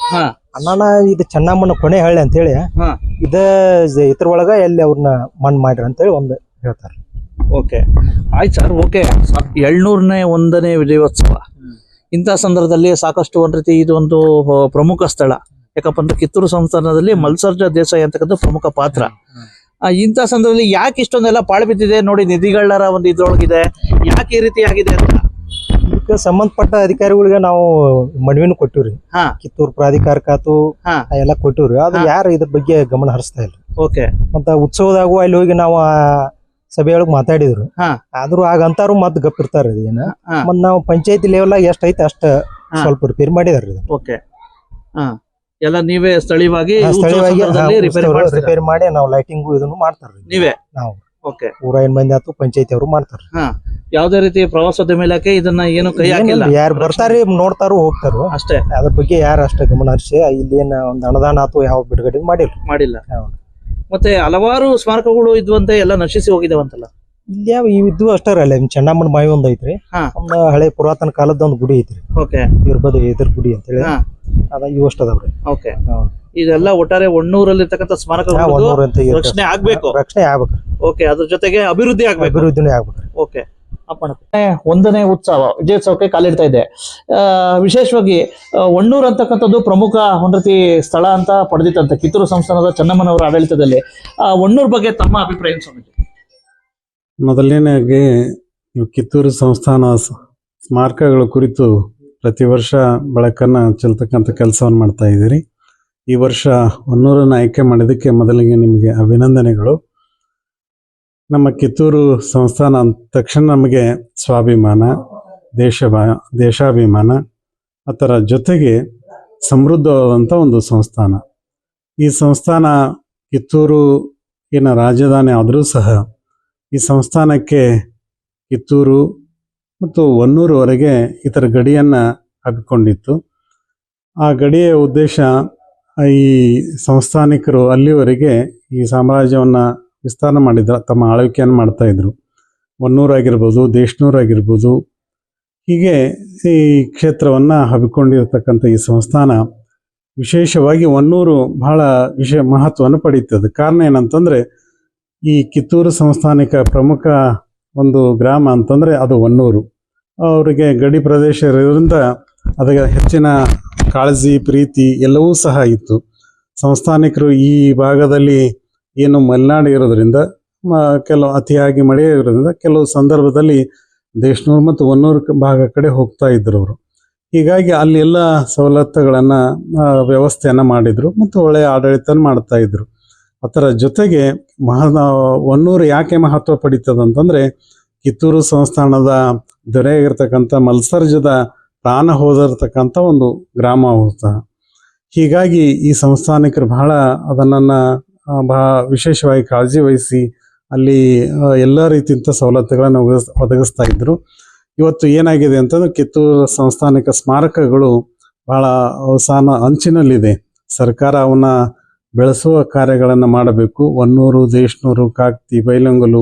ಅಣ್ಣನ. ಇದು ಚೆನ್ನಮ್ಮನ ಕೊನೆ ಹಳ್ಳಿ ಅಂತೇಳಿ ಇದ್ರ ಒಳಗ ಎಲ್ಲಿ ಅವ್ರನ್ನ ಮಣ್ಣು ಮಾಡ್ರಿ ಅಂತೇಳಿ ಒಂದು ಹೇಳ್ತಾರೆ. ಓಕೆ, ಆಯ್ತು ಸರ್. ಓಕೆ, 701ನೇ ವಿಜಯೋತ್ಸವ ಇಂಥ ಸಂದರ್ಭದಲ್ಲಿ ಸಾಕಷ್ಟು ಒಂದ್ ರೀತಿ ಇದು ಒಂದು ಪ್ರಮುಖ ಸ್ಥಳ. ಯಾಕಪ್ಪ ಅಂದ್ರೆ ಕಿತ್ತೂರು ಸಂಸ್ಥಾನದಲ್ಲಿ ಮಲ್ಸರ್ಜ ದೇಸಾಯಿ ಅಂತಕ್ಕಂಥ ಪ್ರಮುಖ ಪಾತ್ರ. ಇಂಥ ಸಂದರ್ಭದಲ್ಲಿ ಯಾಕೆ ಇಷ್ಟೊಂದೆಲ್ಲ ಪಾಳು ಬಿದ್ದಿದೆ ನೋಡಿ, ನಿಧಿಗಳರ ಒಂದು ಇದ್ರೊಳಗಿದೆ, ಯಾಕೆ ಈ ರೀತಿ ಆಗಿದೆ ಅಂತ ಇದಕ್ಕೆ ಸಂಬಂಧಪಟ್ಟ ಅಧಿಕಾರಿಗಳಿಗೆ ನಾವು ಮನವಿನೂ ಕೊಟ್ಟಿವ್ರಿ. ಕಿತ್ತೂರು ಪ್ರಾಧಿಕಾರಕ್ಕಾತು ಎಲ್ಲ ಕೊಟ್ಟಿವ್ರಿ. ಅದು ಯಾರು ಇದ್ರ ಬಗ್ಗೆ ಗಮನ ಹರಿಸ್ತಾ ಇಲ್ಲ. ಓಕೆ, ಮತ್ತ ಉತ್ಸವದಾಗೂ ಅಲ್ಲಿ ಹೋಗಿ ನಾವು ಸಭೆಯೊಳಗೆ ಮಾತಾಡಿದ್ರು. ಆದ್ರೂ ಆಗಂತಾರು ಮತ್ ಗಪ್ಪಿರ್ತಾರ ಏನ. ಮತ್ ನಾವು ಪಂಚಾಯತಿ ಲೆವೆಲ್ ಎಷ್ಟ ಐತಿ ಅಷ್ಟ ಸ್ವಲ್ಪ ರಿಪೇರಿ ಮಾಡಿದಾರ. ಓಕೆ, ಎಲ್ಲ ನೀವೇ ಸ್ಥಳೀಯವಾಗಿ ರಿಪೇರಿ ಮಾಡಿ ನಾವು ಲೈಟಿಂಗು ಇದನ್ನು ಮಾಡ್ತಾರ ನೀವೇ ನಾವು. ಓಕೆ, 105 ಮಂದಿ ಆತು ಪಂಚಾಯತಿ ಅವರು ಮಾಡ್ತಾರ. ಯಾವ್ದೇ ರೀತಿ ಪ್ರವಾಸೋದ್ಯಮ ಇಲಾಖೆ ಇದನ್ನ ಏನು ಕೈ ಹಾಕಿಲ್ಲ. ಯಾರು ಬರ್ತಾರ ನೋಡ್ತಾರು ಹೋಗ್ತಾರು ಅಷ್ಟೇ. ಅದ್ರ ಬಗ್ಗೆ ಯಾರು ಅಷ್ಟ ಗಮನ ಹರಿಸಿ ಇಲ್ಲಿ ಏನ ಒಂದ್ ಅನುದಾನ ಆತು ಯಾವ ಬಿಡುಗಡೆ ಮಾಡಿಲ್ಲ. ಮತ್ತೆ ಹಲವಾರು ಸ್ಮಾರಕಗಳು ಇದ್ವಂತೆ, ಎಲ್ಲ ನಶಿಸಿ ಹೋಗಿದಾವಂತಲ್ಲ. ಇಲ್ಲಿ ಯಾವ ಇದ್ದು ಅಷ್ಟರ ಅಲ್ಲ. ಚೆನ್ನಮ್ಮನ ಬಾವಿ ಒಂದ್ ಐತ್ರಿ, ಒಂದು ಹಳೆ ಪುರಾತನ ಕಾಲದ ಒಂದು ಗುಡಿ ಐತ್ರಿ. ಓಕೆ, ಇದ್ರ ಗುಡಿ ಅಂತ ಹೇಳಿ ಅದ ಇವು ಅಷ್ಟ ಅದಾವ್ರಿ. ಓಕೆ, ಇದೆಲ್ಲ ಒಟ್ಟಾರೆ ಒಣ್ಣೂರಲ್ಲಿ ಇರ್ತಕ್ಕಂಥ ಸ್ಮಾರಕಗಳು ರಕ್ಷಣೆ ಆಗ್ಬೇಕು. ಓಕೆ, ಅದ್ರ ಜೊತೆಗೆ ಅಭಿವೃದ್ಧಿನೇ ಆಗ್ಬೇಕು. ಓಕೆ, 1ನೇ ವಿಜಯೋತ್ಸವಕ್ಕೆ ಕಾಲಿಡ್ತಾ ಇದೆ. ವಿಶೇಷವಾಗಿ ಒಣ್ಣೂರು ಅಂತಕ್ಕಂಥದ್ದು ಪ್ರಮುಖ ಒಂದ್ ರೀತಿ ಸ್ಥಳ ಅಂತ ಪಡೆದಿತ್ತಂತೆ ಕಿತ್ತೂರು ಸಂಸ್ಥಾನದ ಚೆನ್ನಮ್ಮನವರ ಆಡಳಿತದಲ್ಲಿ. ಒಣ್ಣೂರು ಬಗ್ಗೆ ತಮ್ಮ ಅಭಿಪ್ರಾಯ ಏನು ಸ್ವಾಮೀಜಿ? ಮೊದಲನೇದಾಗಿ ಕಿತ್ತೂರು ಸಂಸ್ಥಾನ ಸ್ಮಾರಕಗಳ ಕುರಿತು ಪ್ರತಿ ವರ್ಷ ಬೆಳಕನ್ನ ಚೆಲ್ತಕ್ಕಂಥ ಕೆಲಸವನ್ನು ಮಾಡ್ತಾ ಇದ್ದೀರಿ. ಈ ವರ್ಷ ಒಣ್ಣೂರನ್ನು ಆಯ್ಕೆ ಮಾಡಿದ್ದಕ್ಕೆ ಮೊದಲಿಗೆ ನಿಮಗೆ ಅಭಿನಂದನೆಗಳು. ನಮ್ಮ ಕಿತ್ತೂರು ಸಂಸ್ಥಾನ ಅಂದ ತಕ್ಷಣ ನಮಗೆ ಸ್ವಾಭಿಮಾನ, ದೇಶಾಭಿಮಾನ, ಅದರ ಜೊತೆಗೆ ಸಮೃದ್ಧವಾದಂಥ ಒಂದು ಸಂಸ್ಥಾನ. ಈ ಸಂಸ್ಥಾನ ಕಿತ್ತೂರು ರಾಜಧಾನಿ ಆದರೂ ಸಹ ಈ ಸಂಸ್ಥಾನಕ್ಕೆ ಕಿತ್ತೂರು ಮತ್ತು ಒಣ್ಣೂರುವರೆಗೆ ಇದರ ಗಡಿಯನ್ನು ಹಬ್ಬಿಕೊಂಡಿತ್ತು. ಆ ಗಡಿಯ ಉದ್ದೇಶ ಈ ಸಂಸ್ಥಾನಿಕರು ಅಲ್ಲಿವರೆಗೆ ಈ ಸಾಮ್ರಾಜ್ಯವನ್ನು ವಿಸ್ತಾರ ಮಾಡಿದ್ರು, ತಮ್ಮ ಆಳ್ವಿಕೆಯನ್ನು ಮಾಡ್ತಾಯಿದ್ರು. ಒಣ್ಣೂರಾಗಿರ್ಬೋದು, ದೇಶನೂರಾಗಿರ್ಬೋದು, ಹೀಗೆ ಈ ಕ್ಷೇತ್ರವನ್ನು ಹಬ್ಬಿಕೊಂಡಿರ್ತಕ್ಕಂಥ ಈ ಸಂಸ್ಥಾನ ವಿಶೇಷವಾಗಿ ಒಣ್ಣೂರು ಬಹಳ ಮಹತ್ವವನ್ನು ಪಡೀತದೆ. ಕಾರಣ ಏನಂತಂದರೆ ಈ ಕಿತ್ತೂರು ಸಂಸ್ಥಾನಿಕ ಪ್ರಮುಖ ಒಂದು ಗ್ರಾಮ ಅಂತಂದರೆ ಅದು ಒಣ್ಣೂರು. ಅವರಿಗೆ ಗಡಿ ಪ್ರದೇಶ ಇರೋದ್ರಿಂದ ಅದಕ್ಕೆ ಹೆಚ್ಚಿನ ಕಾಳಜಿ, ಪ್ರೀತಿ ಎಲ್ಲವೂ ಸಹ ಇತ್ತು. ಸಂಸ್ಥಾನಿಕರು ಈ ಭಾಗದಲ್ಲಿ ಏನು ಮಲೆನಾಡು ಇರೋದ್ರಿಂದ ಕೆಲವು ಅತಿಯಾಗಿ ಮಳೆ ಇರೋದ್ರಿಂದ ಕೆಲವು ಸಂದರ್ಭದಲ್ಲಿ ದೇಶನೂರು ಮತ್ತು ಒಣ್ಣೂರು ಭಾಗ ಕಡೆ ಹೋಗ್ತಾ ಇದ್ರು ಅವರು. ಹೀಗಾಗಿ ಅಲ್ಲೆಲ್ಲ ಸವಲತ್ತುಗಳನ್ನು ವ್ಯವಸ್ಥೆಯನ್ನು ಮಾಡಿದರು ಮತ್ತು ಒಳ್ಳೆಯ ಆಡಳಿತ ಮಾಡ್ತಾಯಿದ್ರು. ಅದರ ಜೊತೆಗೆ ಒಣ್ಣೂರು ಯಾಕೆ ಮಹತ್ವ ಪಡೀತದಂತಂದರೆ ಕಿತ್ತೂರು ಸಂಸ್ಥಾನದ ದೊರೆಯಾಗಿರ್ತಕ್ಕಂಥ ಮಲ್ಸರ್ಜದ ಪ್ರಾಣ ಹೋದಿರ್ತಕ್ಕಂಥ ಒಂದು ಗ್ರಾಮ ಸಹ. ಹೀಗಾಗಿ ಈ ಸಂಸ್ಥಾನಿಕರು ಬಹಳ ಅದನ್ನು ಬಹಳ ವಿಶೇಷವಾಗಿ ಕಾಳಜಿ ವಹಿಸಿ ಅಲ್ಲಿ ಎಲ್ಲ ರೀತಿಯಂಥ ಸವಲತ್ತುಗಳನ್ನು ಒದಗಿಸ್ತಾ ಇದ್ದರು. ಇವತ್ತು ಏನಾಗಿದೆ ಅಂತಂದ್ರೆ ಕಿತ್ತೂರು ಸಂಸ್ಥಾನಿಕ ಸ್ಮಾರಕಗಳು ಬಹಳ ಅವಸಾನ ಅಂಚಿನಲ್ಲಿದೆ. ಸರ್ಕಾರ ಅವನ್ನ ಬೆಳೆಸುವ ಕಾರ್ಯಗಳನ್ನು ಮಾಡಬೇಕು. ಒಣ್ಣೂರು, ದೇಶನೂರು, ಕಾಕ್ತಿ, ಬೈಲಂಗಲು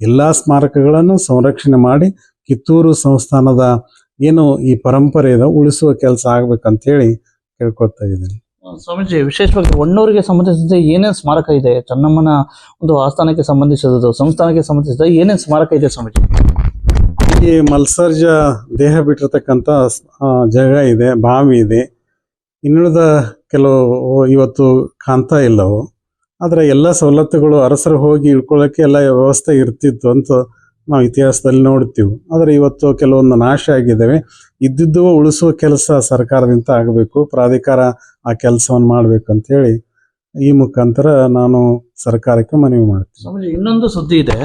ಎಲ್ಲ ಸ್ಮಾರಕಗಳನ್ನು ಸಂರಕ್ಷಣೆ ಮಾಡಿ ಕಿತ್ತೂರು ಸಂಸ್ಥಾನದ ಏನು ಈ ಪರಂಪರೆ ಇದೆ ಉಳಿಸುವ ಕೆಲಸ ಆಗ್ಬೇಕಂತೇಳಿ ಕೇಳ್ಕೊಳ್ತಾ ಇದ್ದೀನಿ. ಸ್ವಾಮೀಜಿ, ವಿಶೇಷವಾಗಿ ಹೊನ್ನೂರಿಗೆ ಸಂಬಂಧಿಸಿದ ಏನೇನ್ ಸ್ಮಾರಕ ಇದೆ? ಚೆನ್ನಮ್ಮನ ಒಂದು ಆಸ್ಥಾನಕ್ಕೆ ಸಂಬಂಧಿಸಿದ, ಸಂಸ್ಥಾನಕ್ಕೆ ಸಂಬಂಧಿಸಿದ ಏನೇನ್ ಸ್ಮಾರಕ ಇದೆ ಸ್ವಾಮೀಜಿ? ಈ ಮಲ್ಸರ್ಜ ದೇಹ ಬಿಟ್ಟಿರ್ತಕ್ಕಂಥ ಜಾಗ ಇದೆ, ಬಾವಿ ಇದೆ. ಇನ್ನುಳಿದ ಕೆಲವು ಇವತ್ತು ಕಾಣ್ತಾ ಇಲ್ಲವು. ಆದರೆ ಎಲ್ಲ ಸವಲತ್ತುಗಳು ಅರಸರು ಹೋಗಿ ಇಳ್ಕೊಳ್ಳೋಕ್ಕೆ ಎಲ್ಲ ವ್ಯವಸ್ಥೆ ಇರ್ತಿತ್ತು ಅಂತ ನಾವು ಇತಿಹಾಸದಲ್ಲಿ ನೋಡ್ತೀವಿ. ಆದರೆ ಇವತ್ತು ಕೆಲವೊಂದು ನಾಶ ಆಗಿದ್ದಾವೆ. ಇದ್ದಿದ್ದು ಉಳಿಸುವ ಕೆಲಸ ಸರ್ಕಾರದಿಂದ ಆಗಬೇಕು, ಪ್ರಾಧಿಕಾರ ಆ ಕೆಲಸವನ್ನು ಮಾಡಬೇಕು ಅಂತೇಳಿ ಈ ಮುಖಾಂತರ ನಾನು ಸರ್ಕಾರಕ್ಕೆ ಮನವಿ ಮಾಡ್ತೀನಿ. ಸ್ವಾಮೀಜಿ, ಇನ್ನೊಂದು ಸುದ್ದಿ ಇದೆ.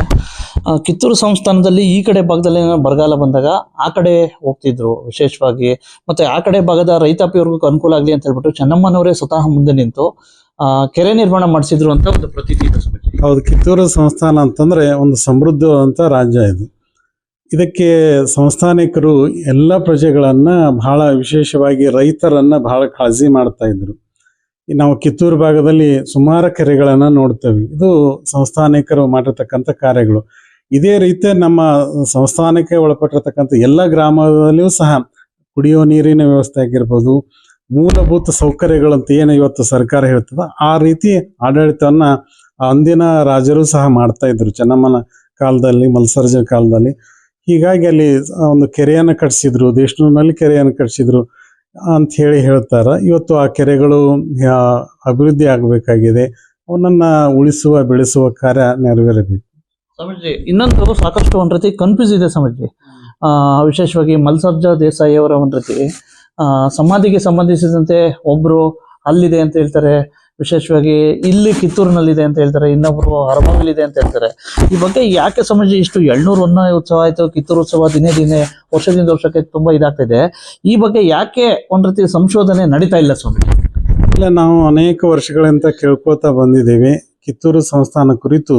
ಕಿತ್ತೂರು ಸಂಸ್ಥಾನದಲ್ಲಿ ಈ ಕಡೆ ಭಾಗದಲ್ಲಿ ಬರಗಾಲ ಬಂದಾಗ ಆ ಕಡೆ ಹೋಗ್ತಿದ್ರು ವಿಶೇಷವಾಗಿ. ಮತ್ತೆ ಆ ಕಡೆ ಭಾಗದ ರೈತಾಪಿಯವ್ರಿಗೂ ಅನುಕೂಲ ಆಗಲಿ ಅಂತ ಹೇಳ್ಬಿಟ್ಟು ಚೆನ್ನಮ್ಮನವರೇ ಸ್ವತಃ ಮುಂದೆ ನಿಂತು ಕೆರೆ ನಿರ್ಮಾಣ ಮಾಡಿಸಿದ್ರು ಅಂತ ಒಂದು ಪ್ರತೀತಿ ಇದೆ ಸ್ವಾಮೀಜಿ. ಹೌದು, ಕಿತ್ತೂರು ಸಂಸ್ಥಾನ ಅಂತಂದ್ರೆ ಒಂದು ಸಮೃದ್ಧವಾದಂಥ ರಾಜ್ಯ ಇದು. ಇದಕ್ಕೆ ಸಂಸ್ಥಾನಿಕರು ಎಲ್ಲ ಪ್ರಜೆಗಳನ್ನ ಬಹಳ ವಿಶೇಷವಾಗಿ ರೈತರನ್ನ ಬಹಳ ಕಾಳಜಿ ಮಾಡ್ತಾ ಇದ್ರು. ನಾವು ಕಿತ್ತೂರು ಭಾಗದಲ್ಲಿ ಸುಮಾರು ಕೆರೆಗಳನ್ನು ನೋಡ್ತೇವೆ. ಇದು ಸಂಸ್ಥಾನಿಕರು ಮಾಡಿರ್ತಕ್ಕಂಥ ಕಾರ್ಯಗಳು. ಇದೇ ರೀತಿ ನಮ್ಮ ಸಂಸ್ಥಾನಕ್ಕೆ ಒಳಪಟ್ಟಿರ್ತಕ್ಕಂಥ ಎಲ್ಲ ಗ್ರಾಮದಲ್ಲಿಯೂ ಸಹ ಕುಡಿಯೋ ನೀರಿನ ವ್ಯವಸ್ಥೆ ಆಗಿರ್ಬೋದು, ಮೂಲಭೂತ ಸೌಕರ್ಯಗಳಂತ ಏನು ಇವತ್ತು ಸರ್ಕಾರ ಹೇಳ್ತದ ಆ ರೀತಿ ಆಡಳಿತವನ್ನ ಅಂದಿನ ರಾಜರು ಸಹ ಮಾಡ್ತಾ ಇದ್ರು, ಚೆನ್ನಮ್ಮನ ಕಾಲದಲ್ಲಿ, ಮಲ್ಸರ್ಜ ಕಾಲದಲ್ಲಿ. ಹೀಗಾಗಿ ಅಲ್ಲಿ ಒಂದು ಕೆರೆಯನ್ನು ಕಟ್ಟಿಸಿದ್ರು, ದೇಶನಲ್ಲಿ ಕೆರೆಯನ್ನು ಕಟ್ಟಿಸಿದ್ರು ಅಂತ ಹೇಳ್ತಾರ. ಇವತ್ತು ಆ ಕೆರೆಗಳು ಅಭಿವೃದ್ಧಿ ಆಗಬೇಕಾಗಿದೆ. ಅವನನ್ನ ಉಳಿಸುವ ಬೆಳೆಸುವ ಕಾರ್ಯ ನೆರವೇರಬೇಕು. ಸ್ವಾಮೀಜಿ, ಇನ್ನೊಂದು ಸಾಕಷ್ಟು ಒಂದ್ ರೀತಿ ಕನ್ಫ್ಯೂಸ್ ಇದೆ ಸ್ವಾಮೀಜಿ. ವಿಶೇಷವಾಗಿ ಮಲ್ಸರ್ಜ ದೇಸಾಯಿ ಅವರ ಒಂದ್ ರೀತಿ ಸಮಾಧಿಗೆ ಸಂಬಂಧಿಸಿದಂತೆ ಒಬ್ರು ಅಲ್ಲಿದೆ ಅಂತ ಹೇಳ್ತಾರೆ, ವಿಶೇಷವಾಗಿ ಇಲ್ಲಿ ಕಿತ್ತೂರಿನಲ್ಲಿದೆ ಅಂತ ಹೇಳ್ತಾರೆ, ಇನ್ನೊಬ್ರು ಹರಬಾವಿಲಿದೆ ಅಂತ ಹೇಳ್ತಾರೆ. ಈ ಬಗ್ಗೆ ಯಾಕೆ ಸ್ವಾಮೀಜಿ ಇಷ್ಟು 701ನೇ ಉತ್ಸವ ಆಯ್ತು, ಕಿತ್ತೂರು ಉತ್ಸವ ದಿನೇ ದಿನೇ ವರ್ಷದಿಂದ ವರ್ಷಕ್ಕೆ ತುಂಬಾ ಇದಾಗ್ತಿದೆ, ಈ ಬಗ್ಗೆ ಯಾಕೆ ಒಂದ್ ರೀತಿ ಸಂಶೋಧನೆ ನಡೀತಾ ಇಲ್ಲ ಸ್ವಾಮೀಜಿ? ಇಲ್ಲ, ನಾವು ಅನೇಕ ವರ್ಷಗಳಿಂದ ಕೇಳ್ಕೊತಾ ಬಂದಿದ್ದೇವೆ. ಕಿತ್ತೂರು ಸಂಸ್ಥಾನ ಕುರಿತು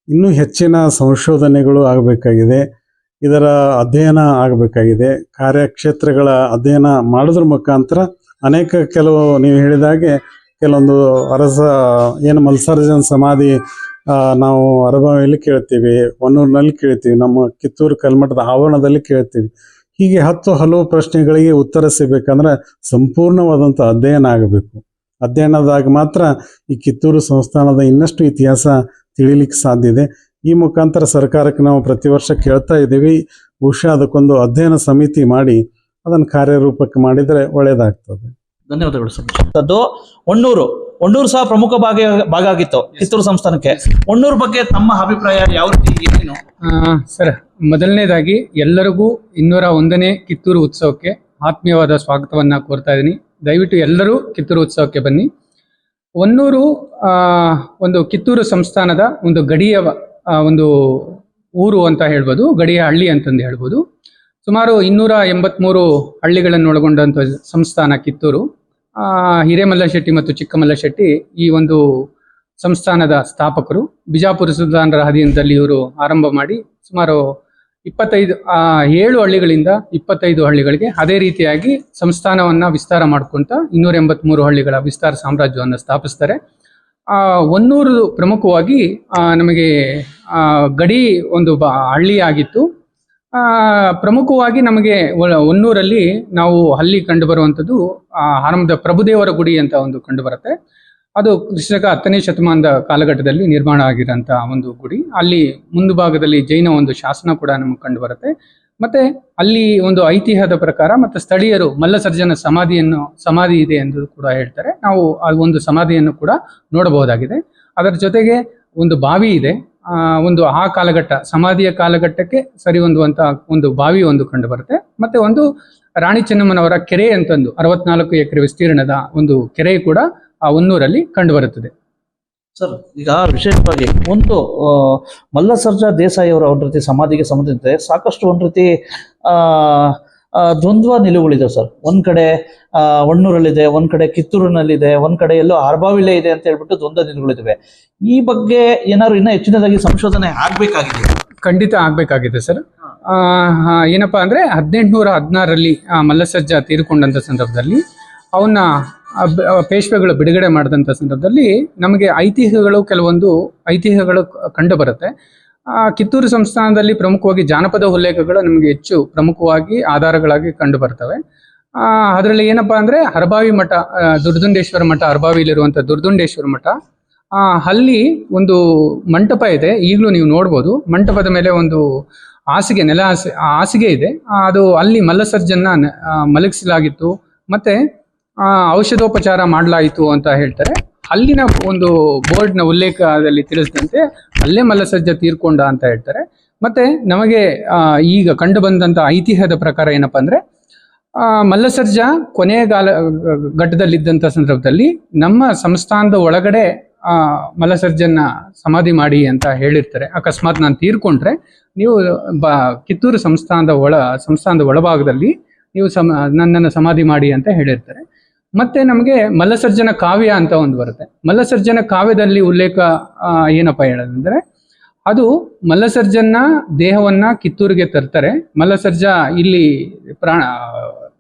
ಇನ್ನೂ ಹೆಚ್ಚಿನ ಸಂಶೋಧನೆಗಳು ಆಗಬೇಕಾಗಿದೆ, ಇದರ ಅಧ್ಯಯನ ಆಗಬೇಕಾಗಿದೆ. ಕಾರ್ಯಕ್ಷೇತ್ರಗಳ ಅಧ್ಯಯನ ಮಾಡೋದ್ರ ಮುಖಾಂತರ ಕೆಲವು ನೀವು ಹೇಳಿದಾಗೆ ಕೆಲವೊಂದು ಅರಸ ಏನು ಮಲ್ಸರ್ಜನ್ ಸಮಾಧಿ ನಾವು ಅರಬಾವಿಯಲ್ಲಿ ಕೇಳ್ತೀವಿ, ಹೊನ್ನೂರಿನಲ್ಲಿ ಕೇಳ್ತೀವಿ, ನಮ್ಮ ಕಿತ್ತೂರು ಕಲ್ಮಠದ ಆವರಣದಲ್ಲಿ ಕೇಳ್ತೀವಿ. ಹೀಗೆ ಹಲವು ಪ್ರಶ್ನೆಗಳಿಗೆ ಉತ್ತರ ಸಿಗಬೇಕಂದ್ರೆ ಸಂಪೂರ್ಣವಾದಂಥ ಅಧ್ಯಯನ ಆಗಬೇಕು. ಅಧ್ಯಯನದಾಗ ಮಾತ್ರ ಈ ಕಿತ್ತೂರು ಸಂಸ್ಥಾನದ ಇನ್ನಷ್ಟು ಇತಿಹಾಸ ತಿಳಿಲಿಕ್ಕೆ ಸಾಧ್ಯ ಇದೆ. ಈ ಮುಖಾಂತರ ಸರ್ಕಾರಕ್ಕೆ ನಾವು ಪ್ರತಿ ವರ್ಷ ಕೇಳ್ತಾ ಇದ್ದೀವಿ. ಬಹುಶಃ ಅದಕ್ಕೊಂದು ಅಧ್ಯಯನ ಸಮಿತಿ ಮಾಡಿ ಅದನ್ನು ಕಾರ್ಯರೂಪಕ್ಕೆ ಮಾಡಿದರೆ ಒಳ್ಳೆಯದಾಗ್ತದೆ. ಧನ್ಯವಾದಗಳು ಸ್ವಾಮೀಜಿ. ಅದು ಹೊನ್ನೂರು ಸಹ ಪ್ರಮುಖ ಭಾಗ ಆಗಿತ್ತು ಕಿತ್ತೂರು ಸಂಸ್ಥಾನಕ್ಕೆ. ಹೊನ್ನೂರು ಬಗ್ಗೆ ತಮ್ಮ ಅಭಿಪ್ರಾಯ ಯಾವ ರೀತಿ ಏನು? ಸರ್, ಮೊದಲನೇದಾಗಿ ಎಲ್ಲರಿಗೂ 201ನೇ ಕಿತ್ತೂರು ಉತ್ಸವಕ್ಕೆ ಆತ್ಮೀಯವಾದ ಸ್ವಾಗತವನ್ನ ಕೋರ್ತಾ ಇದ್ದೀನಿ. ದಯವಿಟ್ಟು ಎಲ್ಲರೂ ಕಿತ್ತೂರು ಉತ್ಸವಕ್ಕೆ ಬನ್ನಿ. ಹೊನ್ನೂರು ಒಂದು ಕಿತ್ತೂರು ಸಂಸ್ಥಾನದ ಒಂದು ಗಡಿಯ ಒಂದು ಊರು ಅಂತ ಹೇಳ್ಬೋದು, ಗಡಿಯ ಹಳ್ಳಿ ಅಂತಂದು ಹೇಳ್ಬೋದು. ಸುಮಾರು 283 ಹಳ್ಳಿಗಳನ್ನು ಒಳಗೊಂಡಂಥ ಸಂಸ್ಥಾನ ಕಿತ್ತೂರು. ಹಿರೇಮಲ್ಲಶೆಟ್ಟಿ ಮತ್ತು ಚಿಕ್ಕಮಲ್ಲಶೆಟ್ಟಿ ಈ ಒಂದು ಸಂಸ್ಥಾನದ ಸ್ಥಾಪಕರು. ಬಿಜಾಪುರ ಸುಲ್ತಾನರ ಅಧೀನದಲ್ಲಿ ಇವರು ಆರಂಭ ಮಾಡಿ ಸುಮಾರು 7 ಹಳ್ಳಿಗಳಿಂದ 25 ಹಳ್ಳಿಗಳಿಗೆ ಅದೇ ರೀತಿಯಾಗಿ ಸಂಸ್ಥಾನವನ್ನು ವಿಸ್ತಾರ ಮಾಡ್ಕೊಂತ 283 ಹಳ್ಳಿಗಳ ವಿಸ್ತಾರ ಸಾಮ್ರಾಜ್ಯವನ್ನು ಸ್ಥಾಪಿಸ್ತಾರೆ. ಹೊನ್ನೂರು ಪ್ರಮುಖವಾಗಿ ನಮಗೆ ಗಡಿ ಒಂದು ಹಳ್ಳಿ ಆಗಿತ್ತು. ಪ್ರಮುಖವಾಗಿ ನಮಗೆ ಹೊನ್ನೂರಲ್ಲಿ ನಾವು ಅಲ್ಲಿ ಕಂಡು ಬರುವಂಥದ್ದು ಆರಂಭದ ಪ್ರಭುದೇವರ ಗುಡಿ ಅಂತ ಒಂದು ಕಂಡು ಬರುತ್ತೆ. ಅದು ಕ್ರಿಸ್ತಕ 10ನೇ ಶತಮಾನದ ಕಾಲಘಟ್ಟದಲ್ಲಿ ನಿರ್ಮಾಣ ಆಗಿರೋಂಥ ಒಂದು ಗುಡಿ. ಅಲ್ಲಿ ಮುಂದುಭಾಗದಲ್ಲಿ ಜೈನ ಒಂದು ಶಾಸನ ಕೂಡ ನಮಗೆ ಕಂಡು ಬರುತ್ತೆ. ಮತ್ತೆ ಅಲ್ಲಿ ಒಂದು ಐತಿಹ್ಯದ ಪ್ರಕಾರ ಮತ್ತು ಸ್ಥಳೀಯರು ಮಲ್ಲಸರ್ಜನ ಸಮಾಧಿ ಇದೆ ಎಂದು ಕೂಡ ಹೇಳ್ತಾರೆ. ನಾವು ಆ ಒಂದು ಸಮಾಧಿಯನ್ನು ಕೂಡ ನೋಡಬಹುದಾಗಿದೆ. ಅದರ ಜೊತೆಗೆ ಒಂದು ಬಾವಿ ಇದೆ. ಒಂದು ಆ ಕಾಲಘಟ್ಟ ಸಮಾಧಿಯ ಕಾಲಘಟ್ಟಕ್ಕೆ ಸರಿ ಹೊಂದುವಂತ ಒಂದು ಬಾವಿ ಒಂದು ಕಂಡು ಬರುತ್ತೆ. ಮತ್ತೆ ಒಂದು ರಾಣಿ ಚೆನ್ನಮ್ಮನವರ ಕೆರೆ ಅಂತಂದು 64 ಎಕರೆ ವಿಸ್ತೀರ್ಣದ ಒಂದು ಕೆರೆ ಕೂಡ ಆ ಹೊನ್ನೂರಲ್ಲಿ ಕಂಡು ಬರುತ್ತದೆ. ಸರ್, ಈಗ ವಿಶೇಷವಾಗಿ ಒಂದು ಮಲ್ಲಸರ್ಜ ದೇಸಾಯಿ ಅವರ ಒಂದು ರೀತಿ ಸಮಾಧಿಗೆ ಸಂಬಂಧಿಸಿದಂತೆ ಸಾಕಷ್ಟು ಒಂದು ರೀತಿ ದ್ವಂದ್ವ ನಿಲುವುಗಳಿದೆ ಸರ್. ಒಂದ್ ಕಡೆ ಹೊನ್ನೂರಲ್ಲಿದೆ, ಒಂದ್ ಕಡೆ ಕಿತ್ತೂರಿನಲ್ಲಿದೆ, ಒಂದ್ ಕಡೆ ಎಲ್ಲೋ ಅರಬಾವಿಲೇ ಇದೆ ಅಂತ ಹೇಳ್ಬಿಟ್ಟು ದ್ವಂದ್ವ ನಿಲುವುಗಳಿವೆ. ಈ ಬಗ್ಗೆ ಏನಾದ್ರು ಇನ್ನೂ ಹೆಚ್ಚಿನದಾಗಿ ಸಂಶೋಧನೆ ಆಗ್ಬೇಕಾಗಿದೆ? ಖಂಡಿತ ಆಗ್ಬೇಕಾಗಿದೆ ಸರ್. ಏನಪ್ಪಾ ಅಂದ್ರೆ 1816ರಲ್ಲಿ ಮಲ್ಲಸರ್ಜ ತೀರಿಕೊಂಡಂತ ಸಂದರ್ಭದಲ್ಲಿ ಅವನ್ನ ಪೇಶ್ವೆಗಳು ಬಿಡುಗಡೆ ಮಾಡಿದಂಥ ಸಂದರ್ಭದಲ್ಲಿ ನಮಗೆ ಕೆಲವೊಂದು ಐತಿಹ್ಯಗಳು ಕಂಡು ಬರುತ್ತೆ. ಕಿತ್ತೂರು ಸಂಸ್ಥಾನದಲ್ಲಿ ಪ್ರಮುಖವಾಗಿ ಜಾನಪದ ಉಲ್ಲೇಖಗಳು ನಮಗೆ ಹೆಚ್ಚು ಪ್ರಮುಖವಾಗಿ ಆಧಾರಗಳಾಗಿ ಕಂಡು ಬರ್ತವೆ. ಅದರಲ್ಲಿ ಏನಪ್ಪಾ ಅಂದ್ರೆ ಹರಬಾವಿ ಮಠ, ದುರ್ದುಂಡೇಶ್ವರ ಮಠ, ಹರಬಾವಿಲಿರುವಂಥ ದುರ್ದುಂಡೇಶ್ವರ ಮಠ, ಅಲ್ಲಿ ಒಂದು ಮಂಟಪ ಇದೆ. ಈಗಲೂ ನೀವು ನೋಡ್ಬೋದು, ಮಂಟಪದ ಮೇಲೆ ಒಂದು ಹಾಸಿಗೆ, ಹಾಸಿಗೆ ಇದೆ. ಅದು ಅಲ್ಲಿ ಮಲ್ಲಸರ್ಜನ್ನ ಮಲಗಿಸಲಾಗಿತ್ತು, ಮತ್ತೆ ಔಷಧೋಪಚಾರ ಮಾಡಲಾಯಿತು ಅಂತ ಹೇಳ್ತಾರೆ. ಅಲ್ಲಿನ ಒಂದು ಬೋರ್ಡ್ನ ಉಲ್ಲೇಖದಲ್ಲಿ ತಿಳಿಸಿದಂತೆ ಅಲ್ಲೇ ಮಲ್ಲಸರ್ಜ ತೀರ್ಕೊಂಡ ಅಂತ ಹೇಳ್ತಾರೆ. ಮತ್ತೆ ನಮಗೆ ಈಗ ಕಂಡು ಬಂದಂತ ಐತಿಹ್ಯದ ಪ್ರಕಾರ ಏನಪ್ಪಾ ಅಂದ್ರೆ, ಮಲ್ಲಸರ್ಜ ಕೊನೆಯ ಘಟ್ಟದಲ್ಲಿದ್ದಂಥ ಸಂದರ್ಭದಲ್ಲಿ ನಮ್ಮ ಸಂಸ್ಥಾನದ ಒಳಗಡೆ ಮಲ್ಲಸರ್ಜನ್ನ ಸಮಾಧಿ ಮಾಡಿ ಅಂತ ಹೇಳಿರ್ತಾರೆ. ಅಕಸ್ಮಾತ್ ನಾನು ತೀರ್ಕೊಂಡ್ರೆ ನೀವು ಕಿತ್ತೂರು ಸಂಸ್ಥಾನದ ಒಳಭಾಗದಲ್ಲಿ ನೀವು ನನ್ನನ್ನು ಸಮಾಧಿ ಮಾಡಿ ಅಂತ ಹೇಳಿರ್ತಾರೆ. ಮತ್ತೆ ನಮಗೆ ಮಲ್ಲಸರ್ಜನ ಕಾವ್ಯ ಅಂತ ಒಂದು ಬರುತ್ತೆ. ಮಲ್ಲಸರ್ಜನ ಕಾವ್ಯದಲ್ಲಿ ಉಲ್ಲೇಖ ಏನಪ್ಪಾ ಹೇಳೋದಂದ್ರೆ, ಅದು ಮಲ್ಲಸರ್ಜನ್ನ ದೇಹವನ್ನ ಕಿತ್ತೂರಿಗೆ ತರ್ತಾರೆ. ಮಲ್ಲಸರ್ಜ ಇಲ್ಲಿ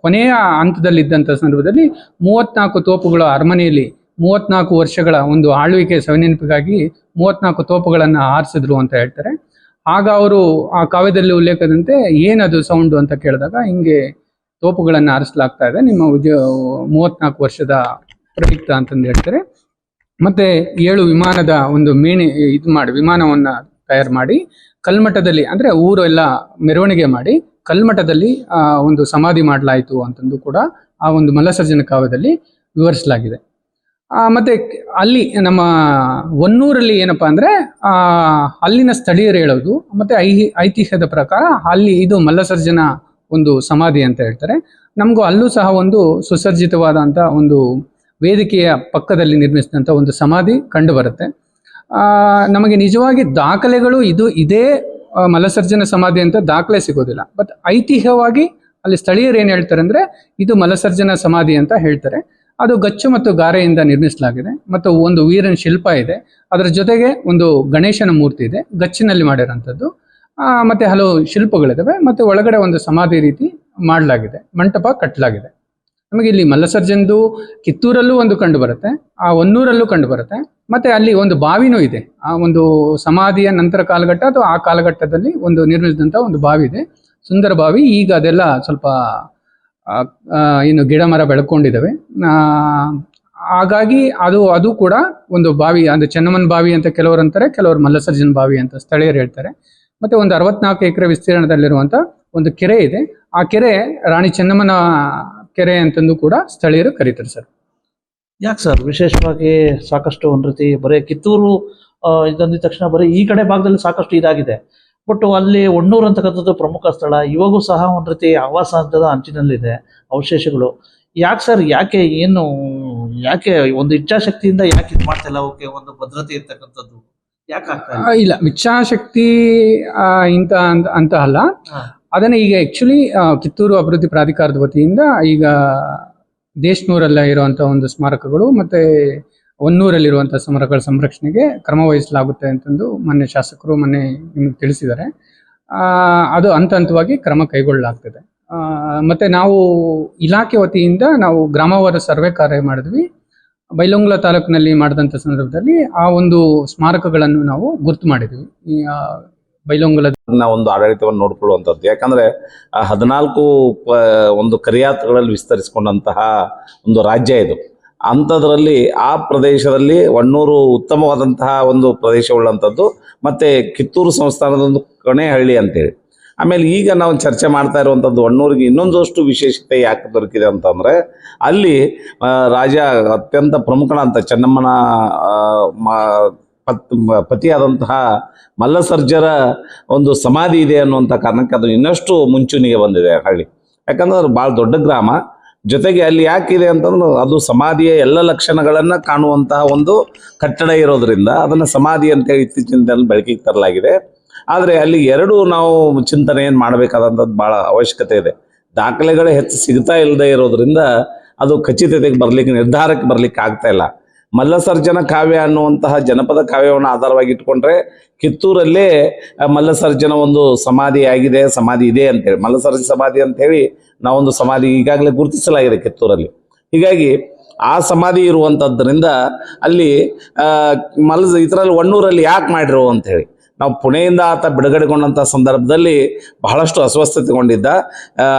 ಕೊನೆಯ ಹಂತದಲ್ಲಿದ್ದಂಥ ಸಂದರ್ಭದಲ್ಲಿ 34 ತೋಪುಗಳು ಅರಮನೆಯಲ್ಲಿ 34 ವರ್ಷಗಳ ಒಂದು ಆಳ್ವಿಕೆ ಸವಿನೆನಪಿಗಾಗಿ 34 ತೋಪುಗಳನ್ನು ಹಾರಿಸಿದ್ರು ಅಂತ ಹೇಳ್ತಾರೆ. ಆಗ ಅವರು ಆ ಕಾವ್ಯದಲ್ಲಿ ಉಲ್ಲೇಖದಂತೆ ಏನದು ಸೌಂಡು ಅಂತ ಕೇಳಿದಾಗ, ಹಿಂಗೆ ತೋಪುಗಳನ್ನು ಹಾರಿಸಲಾಗ್ತಾ ಇದೆ, ನಿಮ್ಮ 34 ವರ್ಷದ ಪ್ರಯುಕ್ತ ಅಂತಂದು ಹೇಳ್ತಾರೆ. ಮತ್ತೆ 7 ವಿಮಾನದ ಒಂದು ವಿಮಾನವನ್ನ ತಯಾರು ಮಾಡಿ ಕಲ್ಮಠದಲ್ಲಿ, ಅಂದ್ರೆ ಊರು ಎಲ್ಲ ಮೆರವಣಿಗೆ ಮಾಡಿ ಕಲ್ಮಠದಲ್ಲಿ ಒಂದು ಸಮಾಧಿ ಮಾಡಲಾಯಿತು ಅಂತಂದು ಕೂಡ ಆ ಒಂದು ಮಲ್ಲಸರ್ಜನ ಕಾವ್ಯದಲ್ಲಿ ವಿವರಿಸಲಾಗಿದೆ. ಮತ್ತೆ ಅಲ್ಲಿ ನಮ್ಮ ಹೊನ್ನೂರಲ್ಲಿ ಏನಪ್ಪಾ ಅಂದ್ರೆ, ಅಲ್ಲಿನ ಸ್ಥಳೀಯರು ಹೇಳೋದು ಮತ್ತೆ ಐತಿಹ್ಯದ ಪ್ರಕಾರ ಅಲ್ಲಿ ಇದು ಮಲ್ಲಸರ್ಜನ ಒಂದು ಸಮಾಧಿ ಅಂತ ಹೇಳ್ತಾರೆ. ನಮಗೂ ಅಲ್ಲೂ ಸಹ ಒಂದು ಸುಸಜ್ಜಿತವಾದಂಥ ಒಂದು ವೇದಿಕೆಯ ಪಕ್ಕದಲ್ಲಿ ನಿರ್ಮಿಸಿದಂಥ ಒಂದು ಸಮಾಧಿ ಕಂಡು ಬರುತ್ತೆ. ನಮಗೆ ನಿಜವಾಗಿ ದಾಖಲೆಗಳು ಇದೇ ಮಲ್ಲಸರ್ಜನ ಸಮಾಧಿ ಅಂತ ದಾಖಲೆ ಸಿಗೋದಿಲ್ಲ. ಬಟ್ ಐತಿಹ್ಯವಾಗಿ ಅಲ್ಲಿ ಸ್ಥಳೀಯರು ಏನು ಹೇಳ್ತಾರೆ ಅಂದ್ರೆ, ಇದು ಮಲ್ಲಸರ್ಜನ ಸಮಾಧಿ ಅಂತ ಹೇಳ್ತಾರೆ. ಅದು ಗಚ್ಚು ಮತ್ತು ಗಾರೆಯಿಂದ ನಿರ್ಮಿಸಲಾಗಿದೆ. ಮತ್ತು ಒಂದು ವೀರನ ಶಿಲ್ಪ ಇದೆ, ಅದರ ಜೊತೆಗೆ ಒಂದು ಗಣೇಶನ ಮೂರ್ತಿ ಇದೆ, ಗಚ್ಚಿನಲ್ಲಿ ಮಾಡಿರೋಂಥದ್ದು. ಮತ್ತೆ ಹಲವು ಶಿಲ್ಪಗಳಿದಾವೆ. ಮತ್ತೆ ಒಳಗಡೆ ಒಂದು ಸಮಾಧಿ ರೀತಿ ಮಾಡಲಾಗಿದೆ, ಮಂಟಪ ಕಟ್ಟಲಾಗಿದೆ. ನಮಗೆ ಇಲ್ಲಿ ಮಲ್ಲಸರ್ಜನ್ದು ಕಿತ್ತೂರಲ್ಲೂ ಒಂದು ಕಂಡು ಬರುತ್ತೆ, ಹೊನ್ನೂರಲ್ಲೂ ಕಂಡು ಬರುತ್ತೆ. ಮತ್ತೆ ಅಲ್ಲಿ ಒಂದು ಬಾವಿನೂ ಇದೆ. ಆ ಒಂದು ಸಮಾಧಿಯ ನಂತರ ಕಾಲಘಟ್ಟ ಅಥವಾ ಆ ಕಾಲಘಟ್ಟದಲ್ಲಿ ಒಂದು ನಿರ್ಮಿಸಿದಂಥ ಒಂದು ಬಾವಿ ಇದೆ, ಸುಂದರ ಬಾವಿ. ಈಗ ಅದೆಲ್ಲ ಸ್ವಲ್ಪ ಏನು ಗಿಡ ಮರ ಬೆಳ್ಕೊಂಡಿದ್ದಾವೆ. ಹಾಗಾಗಿ ಅದು ಕೂಡ ಒಂದು ಬಾವಿ, ಅಂದ್ರೆ ಚೆನ್ನಮ್ಮನ ಬಾವಿ ಅಂತ ಕೆಲವರು ಅಂತಾರೆ, ಕೆಲವರು ಮಲ್ಲಸರ್ಜನ್ ಬಾವಿ ಅಂತ ಸ್ಥಳೀಯರು ಹೇಳ್ತಾರೆ. ಮತ್ತೆ ಒಂದು 64 ಎಕರೆ ವಿಸ್ತೀರ್ಣದಲ್ಲಿರುವಂತ ಒಂದು ಕೆರೆ ಇದೆ. ಆ ಕೆರೆ ರಾಣಿ ಚೆನ್ನಮ್ಮನ ಕೆರೆ ಅಂತಂದು ಕೂಡ ಸ್ಥಳೀಯರು ಕರೀತಾರೆ ಸರ್. ಯಾಕೆ ಸರ್ ವಿಶೇಷವಾಗಿ ಸಾಕಷ್ಟು ಒಂದು ರೀತಿ ಬರೀ ಕಿತ್ತೂರು ಇದಂದಿದ ತಕ್ಷಣ ಬರೀ ಈ ಕಡೆ ಭಾಗದಲ್ಲಿ ಸಾಕಷ್ಟು ಇದಾಗಿದೆ, ಬಟ್ ಅಲ್ಲಿ ಹೊನ್ನೂರು ಅಂತಕ್ಕಂಥದ್ದು ಪ್ರಮುಖ ಸ್ಥಳ, ಇವಾಗೂ ಸಹ ಒಂದು ರೀತಿ ಆವಾಸ ಹಂತದ ಅಂಚಿನಲ್ಲಿದೆ ಅವಶೇಷಗಳು. ಯಾಕೆ ಸರ್, ಯಾಕೆ ಒಂದು ಇಚ್ಛಾಶಕ್ತಿಯಿಂದ ಯಾಕೆ ಇದು ಮಾಡ್ತಾ ಇಲ್ಲ? ಅವಕ್ಕೆ ಒಂದು ಭದ್ರತೆ ಇರ್ತಕ್ಕಂಥದ್ದು ಯಾಕೆ ಆಗ್ತಾ ಇಲ್ಲ? ಇಚ್ಛಾಶಕ್ತಿ ಅಂತ ಅಲ್ಲ, ಅದನ್ನ ಈಗ ಆಕ್ಚುಲಿ ಕಿತ್ತೂರು ಅಭಿವೃದ್ಧಿ ಪ್ರಾಧಿಕಾರದ ವತಿಯಿಂದ ಈಗ ದೇಶನೂರಲ್ಲ ಇರುವಂತಹ ಒಂದು ಸ್ಮಾರಕಗಳು ಮತ್ತೆ ಹೊನ್ನೂರಲ್ಲಿರುವಂತಹ ಸ್ಮಾರಕಗಳ ಸಂರಕ್ಷಣೆಗೆ ಕ್ರಮ ವಹಿಸಲಾಗುತ್ತೆ ಅಂತಂದು ಮೊನ್ನೆ ಶಾಸಕರು ನಿಮಗೆ ತಿಳಿಸಿದ್ದಾರೆ. ಅದು ಹಂತವಾಗಿ ಕ್ರಮ ಕೈಗೊಳ್ಳಲಾಗ್ತದೆ. ಮತ್ತೆ ನಾವು ಇಲಾಖೆ ವತಿಯಿಂದ ನಾವು ಗ್ರಾಮವಾರ ಸರ್ವೆ ಕಾರ್ಯ ಮಾಡಿದ್ವಿ. ಬೈಲಹೊಂಗಲ ತಾಲೂಕಿನಲ್ಲಿ ಮಾಡಿದಂಥ ಸಂದರ್ಭದಲ್ಲಿ ಆ ಒಂದು ಸ್ಮಾರಕಗಳನ್ನು ನಾವು ಗುರ್ತು ಮಾಡಿದ್ವಿ. ಬೈಲಹೊಂಗಲ ಒಂದು ಆಡಳಿತವನ್ನು ನೋಡ್ಕೊಳ್ಳುವಂಥದ್ದು. ಯಾಕಂದ್ರೆ 14 ಒಂದು ಕರಿಯಾತಗಳಲ್ಲಿ ವಿಸ್ತರಿಸಿಕೊಂಡಂತಹ ಒಂದು ರಾಜ್ಯ ಇದು. ಅಂಥದ್ರಲ್ಲಿ ಆ ಪ್ರದೇಶದಲ್ಲಿ ಹೊನ್ನೂರು ಉತ್ತಮವಾದಂತಹ ಒಂದು ಪ್ರದೇಶವುಳ್ಳಂಥದ್ದು. ಮತ್ತೆ ಕಿತ್ತೂರು ಸಂಸ್ಥಾನದ ಒಂದು ಕೊನೆಹಳ್ಳಿ ಅಂತೇಳಿ. ಆಮೇಲೆ ಈಗ ನಾವು ಚರ್ಚೆ ಮಾಡ್ತಾ ಇರುವಂಥದ್ದು ಹೊನ್ನೂರಿಗೆ ಇನ್ನೊಂದಷ್ಟು ವಿಶೇಷತೆ ಯಾಕೆ ದೊರಕಿದೆ ಅಂತಂದರೆ, ಅಲ್ಲಿ ರಾಜ ಅತ್ಯಂತ ಪ್ರಮುಖನಂತ ಚೆನ್ನಮ್ಮನ ಪತಿಯಾದಂತಹ ಮಲ್ಲಸರ್ಜರ ಒಂದು ಸಮಾಧಿ ಇದೆ ಅನ್ನುವಂಥ ಕಾರಣಕ್ಕೆ ಅದು ಇನ್ನಷ್ಟು ಮುಂಚೂಣಿಗೆ ಬಂದಿದೆ ಹಳ್ಳಿ. ಯಾಕಂದ್ರೆ ಅದು ಭಾಳ ದೊಡ್ಡ ಗ್ರಾಮ. ಜೊತೆಗೆ ಅಲ್ಲಿ ಯಾಕಿದೆ ಅಂತಂದ್ರೆ, ಅದು ಸಮಾಧಿಯ ಎಲ್ಲ ಲಕ್ಷಣಗಳನ್ನು ಕಾಣುವಂತಹ ಒಂದು ಕಟ್ಟಡ ಇರೋದ್ರಿಂದ ಅದನ್ನು ಸಮಾಧಿ ಅಂತೇಳಿ ಇತ್ತೀಚಿನ ದಿನದಲ್ಲಿ ಬೆಳಕಿಗೆ ತರಲಾಗಿದೆ. ಆದರೆ ಅಲ್ಲಿ ನಾವು ಚಿಂತನೆಯನ್ನು ಮಾಡಬೇಕಾದಂಥದ್ದು ಭಾಳ ಅವಶ್ಯಕತೆ ಇದೆ. ದಾಖಲೆಗಳೇ ಹೆಚ್ಚು ಸಿಗ್ತಾ ಇಲ್ಲದೆ ಇರೋದ್ರಿಂದ ಅದು ಖಚಿತತೆಗೆ ನಿರ್ಧಾರಕ್ಕೆ ಬರಲಿಕ್ಕೆ ಆಗ್ತಾ ಇಲ್ಲ. ಮಲ್ಲಸರ್ಜನ ಕಾವ್ಯ ಅನ್ನುವಂತಹ ಜನಪದ ಕಾವ್ಯವನ್ನು ಆಧಾರವಾಗಿ ಇಟ್ಕೊಂಡ್ರೆ ಕಿತ್ತೂರಲ್ಲೇ ಮಲ್ಲಸರ್ಜನ ಒಂದು ಸಮಾಧಿ ಇದೆ ಅಂತೇಳಿ, ಮಲ್ಲಸರ್ಜ ಸಮಾಧಿ ಅಂತ ಹೇಳಿ ನಾವೊಂದು ಸಮಾಧಿ ಈಗಾಗಲೇ ಗುರುತಿಸಲಾಗಿದೆ ಕಿತ್ತೂರಲ್ಲಿ. ಹೀಗಾಗಿ ಆ ಸಮಾಧಿ ಇರುವಂಥದ್ರಿಂದ ಅಲ್ಲಿ ಇದರಲ್ಲಿ ಹೊನ್ನೂರಲ್ಲಿ ಯಾಕೆ ಮಾಡಿರೋ ಅಂತ ಹೇಳಿ, ನಾವು ಪುಣೆಯಿಂದ ಆತ ಬಿಡುಗಡೆಗೊಂಡಂಥ ಸಂದರ್ಭದಲ್ಲಿ ಬಹಳಷ್ಟು ಅಸ್ವಸ್ಥತೆಗೊಂಡಿದ್ದ.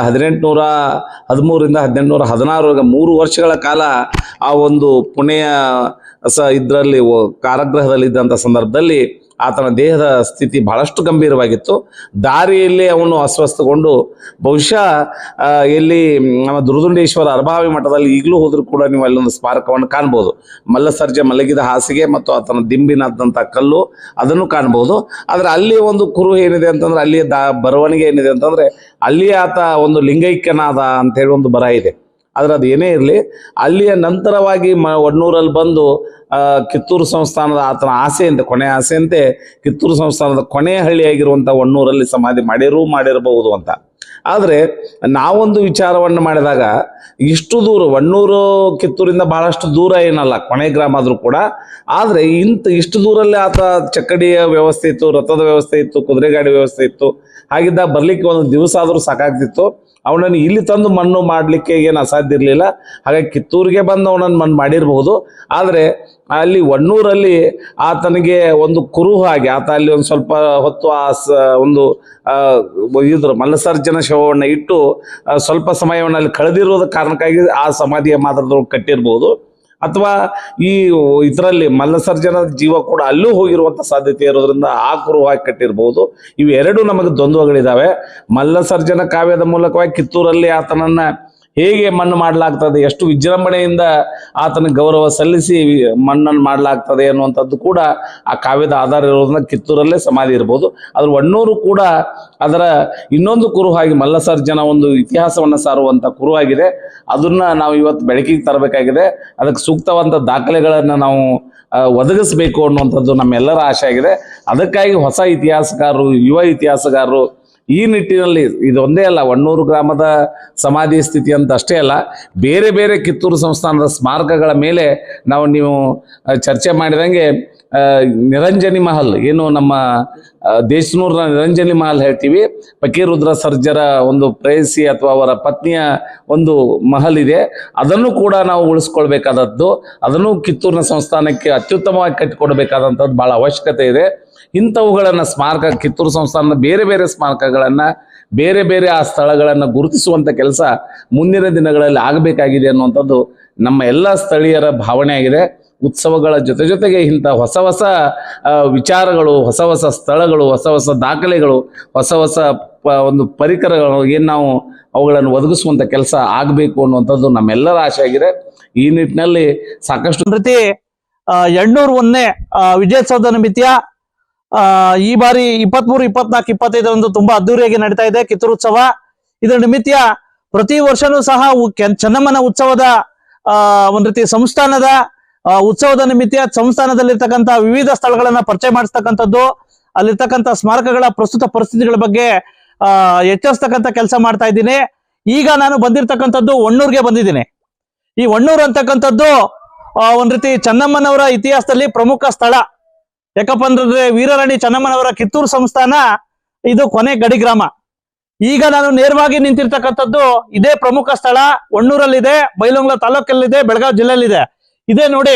1813 1816 3 ವರ್ಷಗಳ ಕಾಲ ಆ ಒಂದು ಪುಣೆಯ ಇದರಲ್ಲಿ ಕಾರಾಗೃಹದಲ್ಲಿದ್ದಂಥ ಸಂದರ್ಭದಲ್ಲಿ ಆತನ ದೇಹದ ಸ್ಥಿತಿ ಬಹಳಷ್ಟು ಗಂಭೀರವಾಗಿತ್ತು. ದಾರಿಯಲ್ಲಿ ಅವನು ಅಸ್ವಸ್ಥಗೊಂಡು ಬಹುಶಃ ಎಲ್ಲಿ ನಮ್ಮ ದುರ್ದುಂಡೇಶ್ವರ ಅರಭಾವಿ ಮಠದಲ್ಲಿ ಈಗಲೂ ಹೋದ್ರೂ ಕೂಡ ನೀವು ಅಲ್ಲೊಂದು ಸ್ಮಾರಕವನ್ನು ಕಾಣ್ಬೋದು. ಮಲ್ಲಸರ್ಜ ಮಲಗಿದ ಹಾಸಿಗೆ ಮತ್ತು ಆತನ ದಿಂಬಿನಾದಂಥ ಕಲ್ಲು ಅದನ್ನು ಕಾಣ್ಬೋದು. ಆದರೆ ಅಲ್ಲಿ ಒಂದು ಕುರು ಏನಿದೆ ಅಂತಂದ್ರೆ, ಅಲ್ಲಿ ಬರವಣಿಗೆ ಏನಿದೆ ಅಂತಂದ್ರೆ, ಅಲ್ಲಿ ಆತ ಒಂದು ಲಿಂಗೈಕ್ಯನಾದ ಅಂತ ಹೇಳಿ ಒಂದು ಬರಹ ಇದೆ. ಆದರೆ ಅದು ಏನೇ ಇರಲಿ, ಅಲ್ಲಿಯ ನಂತರವಾಗಿ ಒಡ್ನೂರಲ್ಲಿ ಬಂದು ಕಿತ್ತೂರು ಸಂಸ್ಥಾನದ ಆತನ ಆಸೆಯಂತೆ, ಕೊನೆಯ ಆಸೆಯಂತೆ ಕಿತ್ತೂರು ಸಂಸ್ಥಾನದ ಕೊನೆಯ ಹಳ್ಳಿಯಾಗಿರುವಂಥ ಒಡ್ನೂರಲ್ಲಿ ಸಮಾಧಿ ಮಾಡಿರಬಹುದು ಅಂತ. ಆದರೆ ನಾವೊಂದು ವಿಚಾರವನ್ನು ಮಾಡಿದಾಗ, ಇಷ್ಟು ದೂರ ಒಡ್ನೂರು ಕಿತ್ತೂರಿಂದ ಬಹಳಷ್ಟು ದೂರ ಏನಲ್ಲ, ಕೊನೆ ಗ್ರಾಮ ಆದರೂ ಕೂಡ, ಆದರೆ ಇಷ್ಟು ದೂರಲ್ಲೇ ಆತ ಚಕ್ಕಡಿಯ ವ್ಯವಸ್ಥೆ ಇತ್ತು, ರಥದ ವ್ಯವಸ್ಥೆ ಇತ್ತು, ಕುದುರೆ ಗಾಡಿ ವ್ಯವಸ್ಥೆ ಇತ್ತು. ಹಾಗಿದ್ದಾಗ ಬರಲಿಕ್ಕೆ ಒಂದು ದಿವಸ ಆದರೂ ಸಾಕಾಗ್ತಿತ್ತು. ಅವನನ್ನು ಇಲ್ಲಿ ತಂದು ಮಣ್ಣು ಮಾಡಲಿಕ್ಕೆ ಏನು ಅಸಾಧ್ಯ ಇರಲಿಲ್ಲ. ಹಾಗಾಗಿ ಕಿತ್ತೂರಿಗೆ ಬಂದು ಅವನನ್ನು ಮಣ್ಣು ಮಾಡಿರಬಹುದು. ಆದರೆ ಅಲ್ಲಿ ಒಡ್ನೂರಲ್ಲಿ ಆತನಿಗೆ ಒಂದು ಕುರುಹು ಆಗಿ ಆತ ಅಲ್ಲಿ ಒಂದು ಸ್ವಲ್ಪ ಹೊತ್ತು ಒಂದು ಇದ್ರ ಮಲ್ಲಸರ್ಜನ ಶವವನ್ನು ಇಟ್ಟು ಸ್ವಲ್ಪ ಸಮಯವನ್ನು ಅಲ್ಲಿ ಕಳೆದಿರೋದ ಕಾರಣಕ್ಕಾಗಿ ಆ ಸಮಾಧಿಯ ಮಾತ್ರದೊಳಗೆ ಕಟ್ಟಿರ್ಬೋದು. ಅಥವಾ ಈ ಇದರಲ್ಲಿ ಮಲ್ಲಸರ್ಜನ ಜೀವ ಕೂಡ ಅಲ್ಲೂ ಹೋಗಿರುವಂಥ ಸಾಧ್ಯತೆ ಇರೋದ್ರಿಂದ ಆ ಕುರುವಾಗಿ ಕಟ್ಟಿರ್ಬೋದು. ಇವೆರಡು ನಮಗೆ ದ್ವಂದ್ವಗಳಿದ್ದಾವೆ. ಮಲ್ಲಸರ್ಜನ ಕಾವ್ಯದ ಮೂಲಕವಾಗಿ ಕಿತ್ತೂರಲ್ಲಿ ಆತನನ್ನ ಹೇಗೆ ಮಣ್ಣು ಮಾಡಲಾಗ್ತದೆ, ಎಷ್ಟು ವಿಜೃಂಭಣೆಯಿಂದ ಆತನ ಗೌರವ ಸಲ್ಲಿಸಿ ಮಣ್ಣನ್ನು ಮಾಡಲಾಗ್ತದೆ ಅನ್ನುವಂಥದ್ದು ಕೂಡ ಆ ಕಾವ್ಯದ ಆಧಾರ ಇರೋದ್ರಿಂದ ಕಿತ್ತೂರಲ್ಲೇ ಸಮಾಧಿ ಇರ್ಬೋದು. ಅದ್ರ ಒಡ್ನೂರು ಕೂಡ ಅದರ ಇನ್ನೊಂದು ಕುರುಹಾಗಿ ಮಲ್ಲಸರ್ಜನ ಒಂದು ಇತಿಹಾಸವನ್ನು ಸಾರುವಂಥ ಕುರುವಾಗಿದೆ. ಅದನ್ನ ನಾವು ಇವತ್ತು ಬೆಳಕಿಗೆ ತರಬೇಕಾಗಿದೆ. ಅದಕ್ಕೆ ಸೂಕ್ತವಾದ ದಾಖಲೆಗಳನ್ನು ನಾವು ಒದಗಿಸಬೇಕು ಅನ್ನುವಂಥದ್ದು ನಮ್ಮೆಲ್ಲರ ಆಶೆ ಆಗಿದೆ. ಅದಕ್ಕಾಗಿ ಹೊಸ ಇತಿಹಾಸಕಾರರು, ಯುವ ಇತಿಹಾಸಕಾರರು ಈ ನಿಟ್ಟಿನಲ್ಲಿ ಇದೊಂದೇ ಅಲ್ಲ, ಒಡ್ನೂರು ಗ್ರಾಮದ ಸಮಾಧಿ ಸ್ಥಿತಿ ಅಂತ ಅಷ್ಟೇ ಅಲ್ಲ, ಬೇರೆ ಬೇರೆ ಕಿತ್ತೂರು ಸಂಸ್ಥಾನದ ಸ್ಮಾರಕಗಳ ಮೇಲೆ ನೀವು ಚರ್ಚೆ ಮಾಡಿದಂಗೆ ನಿರಂಜನಿ ಮಹಲ್, ಏನು ನಮ್ಮ ದೇಶನೂರಿನ ನಿರಂಜನಿ ಮಹಲ್ ಹೇಳ್ತೀವಿ, ಫಕೀರುದ್ರ ಸರ್ಜರ ಒಂದು ಪ್ರೇಯಸಿ ಅಥವಾ ಅವರ ಪತ್ನಿಯ ಒಂದು ಮಹಲ್ ಇದೆ. ಅದನ್ನು ಕೂಡ ನಾವು ಉಳಿಸ್ಕೊಳ್ಬೇಕಾದದ್ದು, ಅದನ್ನು ಕಿತ್ತೂರಿನ ಸಂಸ್ಥಾನಕ್ಕೆ ಅತ್ಯುತ್ತಮವಾಗಿ ಕಟ್ಟಿಕೊಡ್ಬೇಕಾದಂಥದ್ದು ಭಾಳ ಅವಶ್ಯಕತೆ ಇದೆ. ಇಂಥವುಗಳನ್ನು ಸ್ಮಾರಕ, ಕಿತ್ತೂರು ಸಂಸ್ಥಾನದ ಬೇರೆ ಬೇರೆ ಸ್ಮಾರಕಗಳನ್ನು, ಬೇರೆ ಬೇರೆ ಆ ಸ್ಥಳಗಳನ್ನು ಗುರುತಿಸುವಂಥ ಕೆಲಸ ಮುಂದಿನ ದಿನಗಳಲ್ಲಿ ಆಗಬೇಕಾಗಿದೆ ಅನ್ನುವಂಥದ್ದು ನಮ್ಮ ಎಲ್ಲ ಸ್ಥಳೀಯರ ಭಾವನೆ ಆಗಿದೆ. ಉತ್ಸವಗಳ ಜೊತೆಗೆ ಇಂಥ ಹೊಸ ಹೊಸ ವಿಚಾರಗಳು, ಹೊಸ ಹೊಸ ಸ್ಥಳಗಳು, ಹೊಸ ಹೊಸ ದಾಖಲೆಗಳು, ಹೊಸ ಹೊಸ ಒಂದು ಪರಿಕರಗಳು ಏನು ನಾವು ಅವುಗಳನ್ನು ಒದಗಿಸುವಂಥ ಕೆಲಸ ಆಗಬೇಕು ಅನ್ನುವಂಥದ್ದು ನಮ್ಮೆಲ್ಲರ ಆಸೆ ಆಗಿದೆ. ಈ ನಿಟ್ಟಿನಲ್ಲಿ ಸಾಕಷ್ಟು ರೀತಿ 801ನೇ ವಿಜಯೋತ್ಸವದ ನಿಮಿತ್ತ ಈ ಬಾರಿ 23, 24, 25 ತುಂಬಾ ಅದ್ದೂರಿಯಾಗಿ ನಡೀತಾ ಇದೆ ಕಿತ್ತೂರು ಉತ್ಸವ. ಇದರ ನಿಮಿತ್ತ ಪ್ರತಿ ವರ್ಷನೂ ಸಹ ಚೆನ್ನಮ್ಮನ ಉತ್ಸವದ ಒಂದ್ ರೀತಿ ಸಂಸ್ಥಾನದ ಉತ್ಸವದ ನಿಮಿತ್ತ ಸಂಸ್ಥಾನದಲ್ಲಿರ್ತಕ್ಕಂಥ ವಿವಿಧ ಸ್ಥಳಗಳನ್ನ ಪರಿಚಯ ಮಾಡಿಸ್ತಕ್ಕಂಥದ್ದು, ಅಲ್ಲಿರ್ತಕ್ಕಂಥ ಸ್ಮಾರಕಗಳ ಪ್ರಸ್ತುತ ಪರಿಸ್ಥಿತಿಗಳ ಬಗ್ಗೆ ಎಚ್ಚರಿಸ್ತಕ್ಕಂಥ ಕೆಲಸ ಮಾಡ್ತಾ ಇದ್ದೀನಿ. ಈಗ ನಾನು ಬಂದಿರತಕ್ಕಂಥದ್ದು ಒಡ್ನೂರ್ಗೆ ಬಂದಿದ್ದೀನಿ. ಈ ಒಡ್ನೂರು ಅಂತಕ್ಕಂಥದ್ದು ಒಂದ್ ರೀತಿ ಚೆನ್ನಮ್ಮನವರ ಇತಿಹಾಸದಲ್ಲಿ ಪ್ರಮುಖ ಸ್ಥಳ. ಯಾಕಪ್ಪ ಅಂದ್ರೆ ವೀರರಾಣಿ ಚೆನ್ನಮ್ಮನವರ ಕಿತ್ತೂರು ಸಂಸ್ಥಾನ ಇದು ಕೊನೆ ಗಡಿ ಗ್ರಾಮ. ಈಗ ನಾನು ನೇರವಾಗಿ ನಿಂತಿರ್ತಕ್ಕಂಥದ್ದು ಇದೇ ಪ್ರಮುಖ ಸ್ಥಳ ಒಡ್ನೂರಲ್ಲಿದೆ, ಬೈಲಹೊಂಗಲ ತಾಲೂಕಲ್ಲಿದೆ, ಬೆಳಗಾವಿ ಜಿಲ್ಲೆಯಲ್ಲಿದೆ. ಇದೇ ನೋಡಿ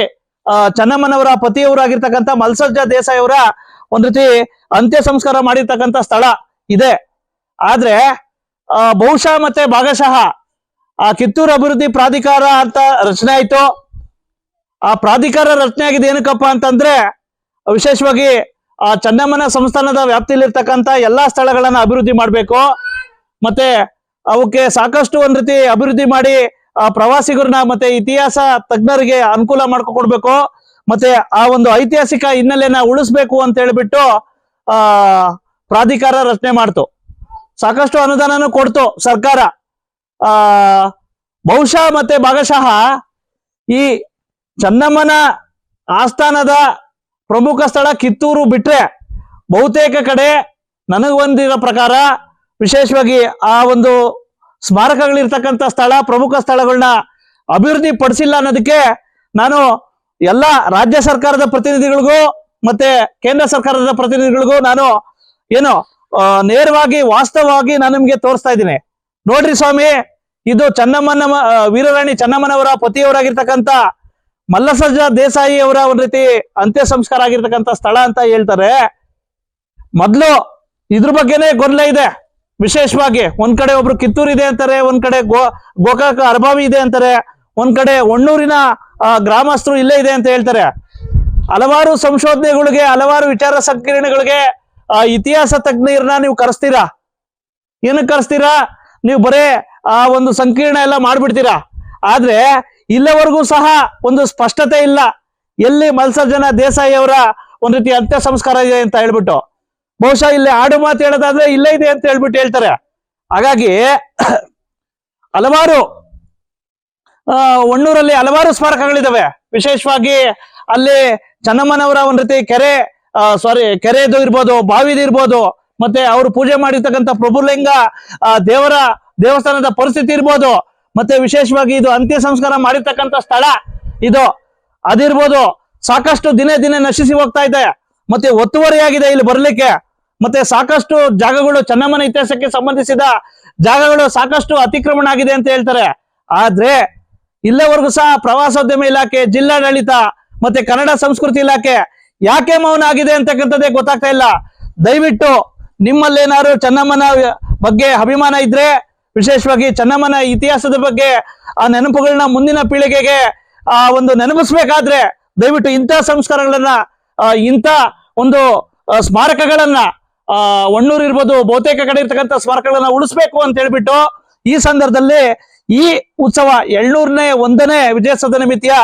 ಚೆನ್ನಮ್ಮನವರ ಪತಿಯವರಾಗಿರ್ತಕ್ಕಂಥ ಮಲ್ಸರ್ಜ ದೇಸಾಯಿ ಅವರ ಒಂದ್ ರೀತಿ ಅಂತ್ಯ ಸಂಸ್ಕಾರ ಮಾಡಿರ್ತಕ್ಕಂಥ ಸ್ಥಳ ಇದೆ. ಆದ್ರೆ ಬಹುಶಃ ಮತ್ತೆ ಭಾಗಶಃ ಆ ಕಿತ್ತೂರು ಅಭಿವೃದ್ಧಿ ಪ್ರಾಧಿಕಾರ ಅಂತ ರಚನೆ ಆಯ್ತು. ಆ ಪ್ರಾಧಿಕಾರ ರಚನೆ ಆಗಿದೆ ಏನಕ್ಕಪ್ಪ ಅಂತಂದ್ರೆ, ವಿಶೇಷವಾಗಿ ಆ ಚೆನ್ನಮ್ಮನ ಸಂಸ್ಥಾನದ ವ್ಯಾಪ್ತಿಯಲ್ಲಿರ್ತಕ್ಕಂಥ ಎಲ್ಲಾ ಸ್ಥಳಗಳನ್ನ ಅಭಿವೃದ್ಧಿ ಮಾಡ್ಬೇಕು, ಮತ್ತೆ ಅವಕ್ಕೆ ಸಾಕಷ್ಟು ಒಂದ್ ರೀತಿ ಅಭಿವೃದ್ಧಿ ಮಾಡಿ ಪ್ರವಾಸಿಗರನ್ನ ಮತ್ತೆ ಇತಿಹಾಸ ತಜ್ಞರಿಗೆ ಅನುಕೂಲ ಮಾಡ್ಕೊಡ್ಬೇಕು, ಮತ್ತೆ ಆ ಒಂದು ಐತಿಹಾಸಿಕ ಹಿನ್ನೆಲೆನ ಉಳಿಸ್ಬೇಕು ಅಂತ ಹೇಳ್ಬಿಟ್ಟು ಪ್ರಾಧಿಕಾರ ರಚನೆ ಮಾಡ್ತು. ಸಾಕಷ್ಟು ಅನುದಾನನೂ ಕೊಡ್ತು ಸರ್ಕಾರ. ಬಹುಶಃ ಮತ್ತೆ ಭಾಗಶಃ ಈ ಚೆನ್ನಮ್ಮನ ಆಸ್ಥಾನದ ಪ್ರಮುಖ ಸ್ಥಳ ಕಿತ್ತೂರು ಬಿಟ್ರೆ ಬಹುತೇಕ ಕಡೆ ನನಗೆ ಬಂದಿರೋ ಪ್ರಕಾರ ವಿಶೇಷವಾಗಿ ಆ ಒಂದು ಸ್ಮಾರಕಗಳಿರ್ತಕ್ಕಂಥ ಸ್ಥಳ, ಪ್ರಮುಖ ಸ್ಥಳಗಳನ್ನ ಅಭಿವೃದ್ಧಿ ಪಡಿಸಿಲ್ಲ ಅನ್ನೋದಕ್ಕೆ ನಾನು ಎಲ್ಲ ರಾಜ್ಯ ಸರ್ಕಾರದ ಪ್ರತಿನಿಧಿಗಳಿಗೂ ಮತ್ತೆ ಕೇಂದ್ರ ಸರ್ಕಾರದ ಪ್ರತಿನಿಧಿಗಳಿಗೂ ನಾನು ನೇರವಾಗಿ ವಾಸ್ತವವಾಗಿ ನಾನು ನಿಮ್ಗೆ ತೋರಿಸ್ತಾ ಇದ್ದೀನಿ. ನೋಡ್ರಿ ಸ್ವಾಮಿ, ಇದು ಚೆನ್ನಮ್ಮನ ವೀರರಾಣಿ ಚೆನ್ನಮ್ಮನವರ ಪತಿಯವರಾಗಿರ್ತಕ್ಕಂಥ ಮಲ್ಲಸರ್ಜ ದೇಸಾಯಿ ಅವರ ಒಂದ್ ರೀತಿ ಅಂತ್ಯ ಸಂಸ್ಕಾರ ಆಗಿರ್ತಕ್ಕಂಥ ಸ್ಥಳ ಅಂತ ಹೇಳ್ತಾರೆ. ಮೊದ್ಲು ಇದ್ರ ಬಗ್ಗೆನೇ ಗೊಂದಲ ಇದೆ. ವಿಶೇಷವಾಗಿ ಒಂದ್ ಕಡೆ ಒಬ್ರು ಕಿತ್ತೂರು ಇದೆ ಅಂತಾರೆ, ಒಂದ್ ಕಡೆ ಗೋಕಾಕ ಅರಬಾವಿ ಇದೆ ಅಂತಾರೆ, ಒಂದ್ ಕಡೆ ಒಣ್ಣೂರಿನ ಗ್ರಾಮಸ್ಥರು ಇಲ್ಲೇ ಇದೆ ಅಂತ ಹೇಳ್ತಾರೆ. ಹಲವಾರು ಸಂಶೋಧನೆಗಳಿಗೆ, ಹಲವಾರು ವಿಚಾರ ಸಂಕಿರಣಗಳಿಗೆ ಇತಿಹಾಸ ತಜ್ಞರನ್ನ ನೀವು ಕರೆಸ್ತೀರಾ. ಏನಕ್ಕೆ ಕರೆಸ್ತೀರಾ? ನೀವು ಬರೇ ಆ ಒಂದು ಸಂಕೀರ್ಣ ಎಲ್ಲ ಮಾಡ್ಬಿಡ್ತೀರಾ. ಆದ್ರೆ ಇಲ್ಲಿವರೆಗೂ ಸಹ ಒಂದು ಸ್ಪಷ್ಟತೆ ಇಲ್ಲ ಎಲ್ಲಿ ಮಲ್ಸರ್ಜನ ದೇಸಾಯಿ ಅವರ ಒಂದ್ ರೀತಿ ಅಂತ್ಯ ಸಂಸ್ಕಾರ ಇದೆ ಅಂತ ಹೇಳ್ಬಿಟ್ಟು. ಬಹುಶಃ ಇಲ್ಲಿ ಆಡು ಮಾತು ಹೇಳೋದಾದ್ರೆ ಇಲ್ಲೇ ಇದೆ ಅಂತ ಹೇಳ್ಬಿಟ್ಟು ಹೇಳ್ತಾರೆ. ಹಾಗಾಗಿ ಹಲವಾರು ಒಣ್ಣೂರಲ್ಲಿ ಹಲವಾರು ಸ್ಮಾರಕಗಳಿದಾವೆ. ವಿಶೇಷವಾಗಿ ಅಲ್ಲಿ ಚೆನ್ನಮ್ಮನವರ ಒಂದ್ ರೀತಿ ಕೆರೆದು ಇರ್ಬೋದು, ಬಾವಿದು ಇರ್ಬೋದು, ಮತ್ತೆ ಅವರು ಪೂಜೆ ಮಾಡಿರ್ತಕ್ಕಂಥ ಪ್ರಭುಲಿಂಗ ದೇವರ ದೇವಸ್ಥಾನದ ಪರಿಸ್ಥಿತಿ ಇರ್ಬೋದು, ಮತ್ತೆ ವಿಶೇಷವಾಗಿ ಇದು ಅಂತ್ಯ ಸಂಸ್ಕಾರ ಮಾಡಿರ್ತಕ್ಕಂಥ ಸ್ಥಳ ಇದು ಅದಿರ್ಬೋದು, ಸಾಕಷ್ಟು ದಿನೇ ದಿನೇ ನಶಿಸಿ ಹೋಗ್ತಾ ಇದೆ. ಮತ್ತೆ ಒತ್ತುವರಿಯಾಗಿದೆ ಇಲ್ಲಿ ಬರ್ಲಿಕ್ಕೆ. ಮತ್ತೆ ಸಾಕಷ್ಟು ಜಾಗಗಳು ಚೆನ್ನಮ್ಮನ ಇತಿಹಾಸಕ್ಕೆ ಸಂಬಂಧಿಸಿದ ಜಾಗಗಳು ಸಾಕಷ್ಟು ಅತಿಕ್ರಮಣ ಆಗಿದೆ ಅಂತ ಹೇಳ್ತಾರೆ. ಆದ್ರೆ ಇಲ್ಲಿವರೆಗೂ ಸಹ ಪ್ರವಾಸೋದ್ಯಮ ಇಲಾಖೆ, ಜಿಲ್ಲಾಡಳಿತ ಮತ್ತೆ ಕನ್ನಡ ಸಂಸ್ಕೃತಿ ಇಲಾಖೆ ಯಾಕೆ ಮೌನ ಆಗಿದೆ ಅಂತಕ್ಕಂಥದ್ದೇ ಗೊತ್ತಾಗ್ತಾ ಇಲ್ಲ. ದಯವಿಟ್ಟು ನಿಮ್ಮಲ್ಲೇನಾದ್ರು ಚೆನ್ನಮ್ಮನ ಬಗ್ಗೆ ಅಭಿಮಾನ ಇದ್ರೆ, ವಿಶೇಷವಾಗಿ ಚೆನ್ನಮ್ಮನ ಇತಿಹಾಸದ ಬಗ್ಗೆ ಆ ನೆನಪುಗಳನ್ನ ಮುಂದಿನ ಪೀಳಿಗೆಗೆ ಒಂದು ನೆನಪಿಸ್ಬೇಕಾದ್ರೆ ದಯವಿಟ್ಟು ಇಂಥ ಸಂಸ್ಕಾರಗಳನ್ನ, ಇಂಥ ಒಂದು ಸ್ಮಾರಕಗಳನ್ನ, ಒಣ್ಣೂರು ಇರ್ಬೋದು, ಬಹುತೇಕ ಕಡೆ ಇರ್ತಕ್ಕಂಥ ಸ್ಮಾರಕಗಳನ್ನ ಉಳಿಸ್ಬೇಕು ಅಂತ ಹೇಳ್ಬಿಟ್ಟು ಈ ಸಂದರ್ಭದಲ್ಲಿ ಈ ಉತ್ಸವ 701ನೇ ವಿಜಯೋತ್ಸವದ ನಿಮಿತ್ತ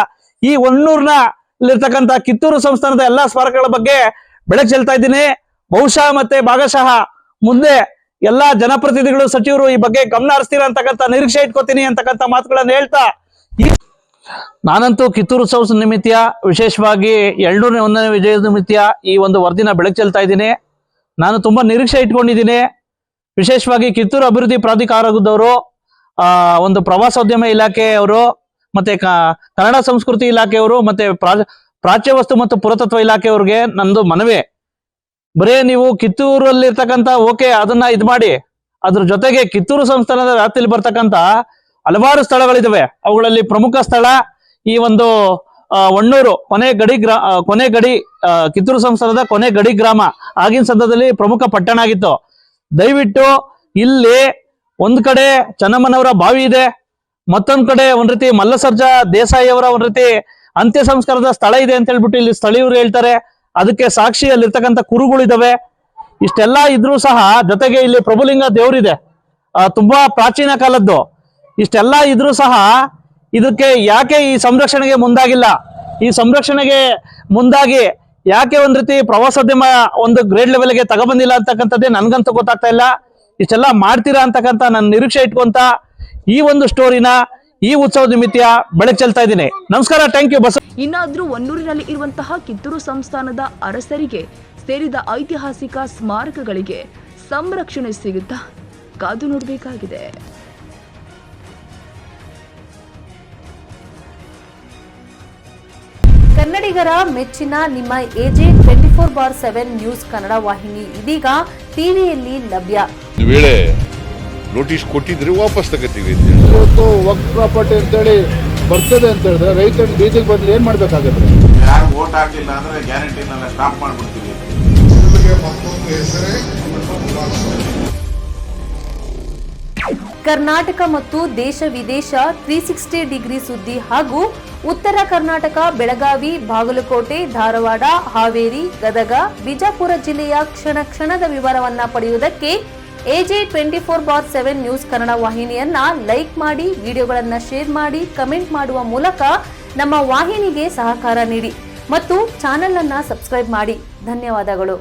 ಈ ಒಣ್ಣೂರಿನಲ್ಲಿರ್ತಕ್ಕಂಥ ಕಿತ್ತೂರು ಸಂಸ್ಥಾನದ ಎಲ್ಲಾ ಸ್ಮಾರಕಗಳ ಬಗ್ಗೆ ಬೆಳಕು ಚೆಲ್ತಾ ಇದ್ದೀನಿ. ಬಹುಶಃ ಮತ್ತೆ ಭಾಗಶಃ ಮುಂದೆ ಎಲ್ಲಾ ಜನಪ್ರತಿನಿಧಿಗಳು, ಸಚಿವರು ಈ ಬಗ್ಗೆ ಗಮನ ಹರಿಸ್ತೀರ ಅಂತಕ್ಕಂಥ ನಿರೀಕ್ಷೆ ಇಟ್ಕೋತೀನಿ ಅಂತಕ್ಕಂಥ ಮಾತುಗಳನ್ನ ಹೇಳ್ತಾ, ನಾನಂತೂ ಕಿತ್ತೂರು ಉತ್ಸವ ನಿಮಿತ್ತ, ವಿಶೇಷವಾಗಿ 701ನೇ ವಿಜಯದ ನಿಮಿತ್ತ ಈ ಒಂದು ವರದಿನ ಬೆಳಕು ಚೆಲ್ತಾ ಇದ್ದೀನಿ. ನಾನು ತುಂಬಾ ನಿರೀಕ್ಷೆ ಇಟ್ಕೊಂಡಿದ್ದೀನಿ. ವಿಶೇಷವಾಗಿ ಕಿತ್ತೂರು ಅಭಿವೃದ್ಧಿ ಪ್ರಾಧಿಕಾರದವರು, ಒಂದು ಪ್ರವಾಸೋದ್ಯಮ ಇಲಾಖೆಯವರು, ಮತ್ತೆ ಕನ್ನಡ ಸಂಸ್ಕೃತಿ ಇಲಾಖೆಯವರು, ಮತ್ತೆ ಪ್ರಾಚ್ಯ ವಸ್ತು ಮತ್ತು ಪುರಾತತ್ವ ಇಲಾಖೆಯವ್ರಿಗೆ ನಂದು ಮನವಿ, ಬರೇ ನೀವು ಕಿತ್ತೂರಲ್ಲಿರ್ತಕ್ಕಂಥ ಓಕೆ ಅದನ್ನ ಇದ್ ಮಾಡಿ, ಅದ್ರ ಜೊತೆಗೆ ಕಿತ್ತೂರು ಸಂಸ್ಥಾನದ ವ್ಯಾಪ್ತಿಯಲ್ಲಿ ಬರ್ತಕ್ಕಂಥ ಹಲವಾರು ಸ್ಥಳಗಳಿದಾವೆ. ಅವುಗಳಲ್ಲಿ ಪ್ರಮುಖ ಸ್ಥಳ ಈ ಒಂದು ಒಣ್ಣೂರು ಕೊನೆ ಗಡಿ ಕಿತ್ತೂರು ಸಂಸ್ಥಾನದ ಕೊನೆ ಗಡಿ ಗ್ರಾಮ ಆಗಿನ ಸಂದರ್ಭದಲ್ಲಿ ಪ್ರಮುಖ ಪಟ್ಟಣ ಆಗಿತ್ತು. ದಯವಿಟ್ಟು ಇಲ್ಲಿ ಒಂದ್ ಕಡೆ ಚೆನ್ನಮ್ಮನವರ ಬಾವಿ ಇದೆ, ಮತ್ತೊಂದ್ ಕಡೆ ಒಂದ್ ರೀತಿ ಮಲ್ಲಸರ್ಜ ದೇಸಾಯಿ ಅವರ ಒಂದ್ ರೀತಿ ಅಂತ್ಯ ಸಂಸ್ಕಾರದ ಸ್ಥಳ ಇದೆ ಅಂತ ಹೇಳ್ಬಿಟ್ಟು ಇಲ್ಲಿ ಸ್ಥಳೀಯರು ಹೇಳ್ತಾರೆ. ಅದಕ್ಕೆ ಸಾಕ್ಷಿ ಅಲ್ಲಿರ್ತಕ್ಕಂಥ ಕುರುಗಳಿದಾವೆ. ಇಷ್ಟೆಲ್ಲಾ ಇದ್ರೂ ಸಹ ಜೊತೆಗೆ ಇಲ್ಲಿ ಪ್ರಭುಲಿಂಗ ದೇವರಿದೆ, ತುಂಬಾ ಪ್ರಾಚೀನ ಕಾಲದ್ದು. ಇಷ್ಟೆಲ್ಲ ಇದ್ರೂ ಸಹ ಇದಕ್ಕೆ ಯಾಕೆ ಈ ಸಂರಕ್ಷಣೆಗೆ ಮುಂದಾಗಿಲ್ಲ? ಈ ಸಂರಕ್ಷಣೆಗೆ ಮುಂದಾಗಿ ಯಾಕೆ ಒಂದ್ ರೀತಿ ಪ್ರವಾಸೋದ್ಯಮ ಒಂದು ಗ್ರೇಡ್ ಲೆವೆಲ್ಗೆ ತಗೊಬಂದಿಲ್ಲ ಅಂತಕ್ಕಂಥದ್ದೇ ನನ್ಗಂತೂ ಗೊತ್ತಾಗ್ತಾ ಇಲ್ಲ. ಇಷ್ಟೆಲ್ಲ ಮಾಡ್ತೀರಾ ಅಂತಕ್ಕಂಥ ನನ್ನ ನಿರೀಕ್ಷೆ ಇಟ್ಕೊಂತ ಈ ಒಂದು ಸ್ಟೋರಿನ ಈ ಉತ್ಸವದ ನಿಮಿತ್ತ ಬೆಳಕು ಚೆಲ್ತಾ ಇದ್ದೀನಿ. ನಮಸ್ಕಾರ, ಥ್ಯಾಂಕ್ ಯು. ಇನ್ನಾದ್ರೂ ಒಣ್ಣೂರಿನಲ್ಲಿ ಇರುವಂತಹ ಕಿತ್ತೂರು ಸಂಸ್ಥಾನದ ಅರಸರಿಗೆ ಸೇರಿದ ಐತಿಹಾಸಿಕ ಸ್ಮಾರಕಗಳಿಗೆ ಸಂರಕ್ಷಣೆ ಸಿಗುತ್ತಾ? ಕಾದು ನೋಡಬೇಕಾಗಿದೆ. ಕನ್ನಡಿಗರ ಮೆಚ್ಚಿನ ನಿಮ್ಮ AJ 24/7 ನ್ಯೂಸ್ ಕನ್ನಡ ವಾಹಿನಿ ಇದೀಗ ಟಿವಿಯಲ್ಲಿ ಲಭ್ಯ. ವೇಳೆ ನೋಟಿಸ್ ಕೊಟ್ಟಿದ್ರೆ ವಾಪಸ್ ತಗೋತೀವಿ. ಇವತ್ತು ವಕ್ಫ್ ಪ್ರಾಪರ್ಟಿ ಅಂತೇಳಿ ಬರ್ತದೆ ಅಂತ ಹೇಳಿದ್ರೆ ರೈತರು ಬೀದಿಗೆ ಬಂದ್ರೆ ಏನ್ ಮಾಡ್ಬೇಕಾಗತ್ತೆ? ಯಾರು ವೋಟ್ ಹಾಕಿಲ್ಲ ಅಂದ್ರೆ ಗ್ಯಾರಂಟಿನೆಲ್ಲ ಸ್ಟಾಪ್ ಮಾಡ್ಬಿಡ್ತೀವಿ. ಕರ್ನಾಟಕ ಮತ್ತು ದೇಶ ವಿದೇಶ 360 ಡಿಗ್ರಿ ಸುದ್ದಿ ಹಾಗೂ ಉತ್ತರ ಕರ್ನಾಟಕ, ಬೆಳಗಾವಿ, ಬಾಗಲಕೋಟೆ, ಧಾರವಾಡ, ಹಾವೇರಿ, ಗದಗ, ಬಿಜಾಪುರ ಜಿಲ್ಲೆಯ ಕ್ಷಣ ಕ್ಷಣದ ವಿವರವನ್ನ ಪಡೆಯುವುದಕ್ಕೆ AJ 24/7 ನ್ಯೂಸ್ ಕನ್ನಡ ವಾಹಿನಿಯನ್ನ ಲೈಕ್ ಮಾಡಿ, ವಿಡಿಯೋಗಳನ್ನ ಶೇರ್ ಮಾಡಿ, ಕಮೆಂಟ್ ಮಾಡುವ ಮೂಲಕ ನಮ್ಮ ವಾಹಿನಿಗೆ ಸಹಕಾರ ನೀಡಿ ಮತ್ತು ಚಾನೆಲ್ ಅನ್ನ ಸಬ್ಸ್ಕ್ರೈಬ್ ಮಾಡಿ. ಧನ್ಯವಾದಗಳು.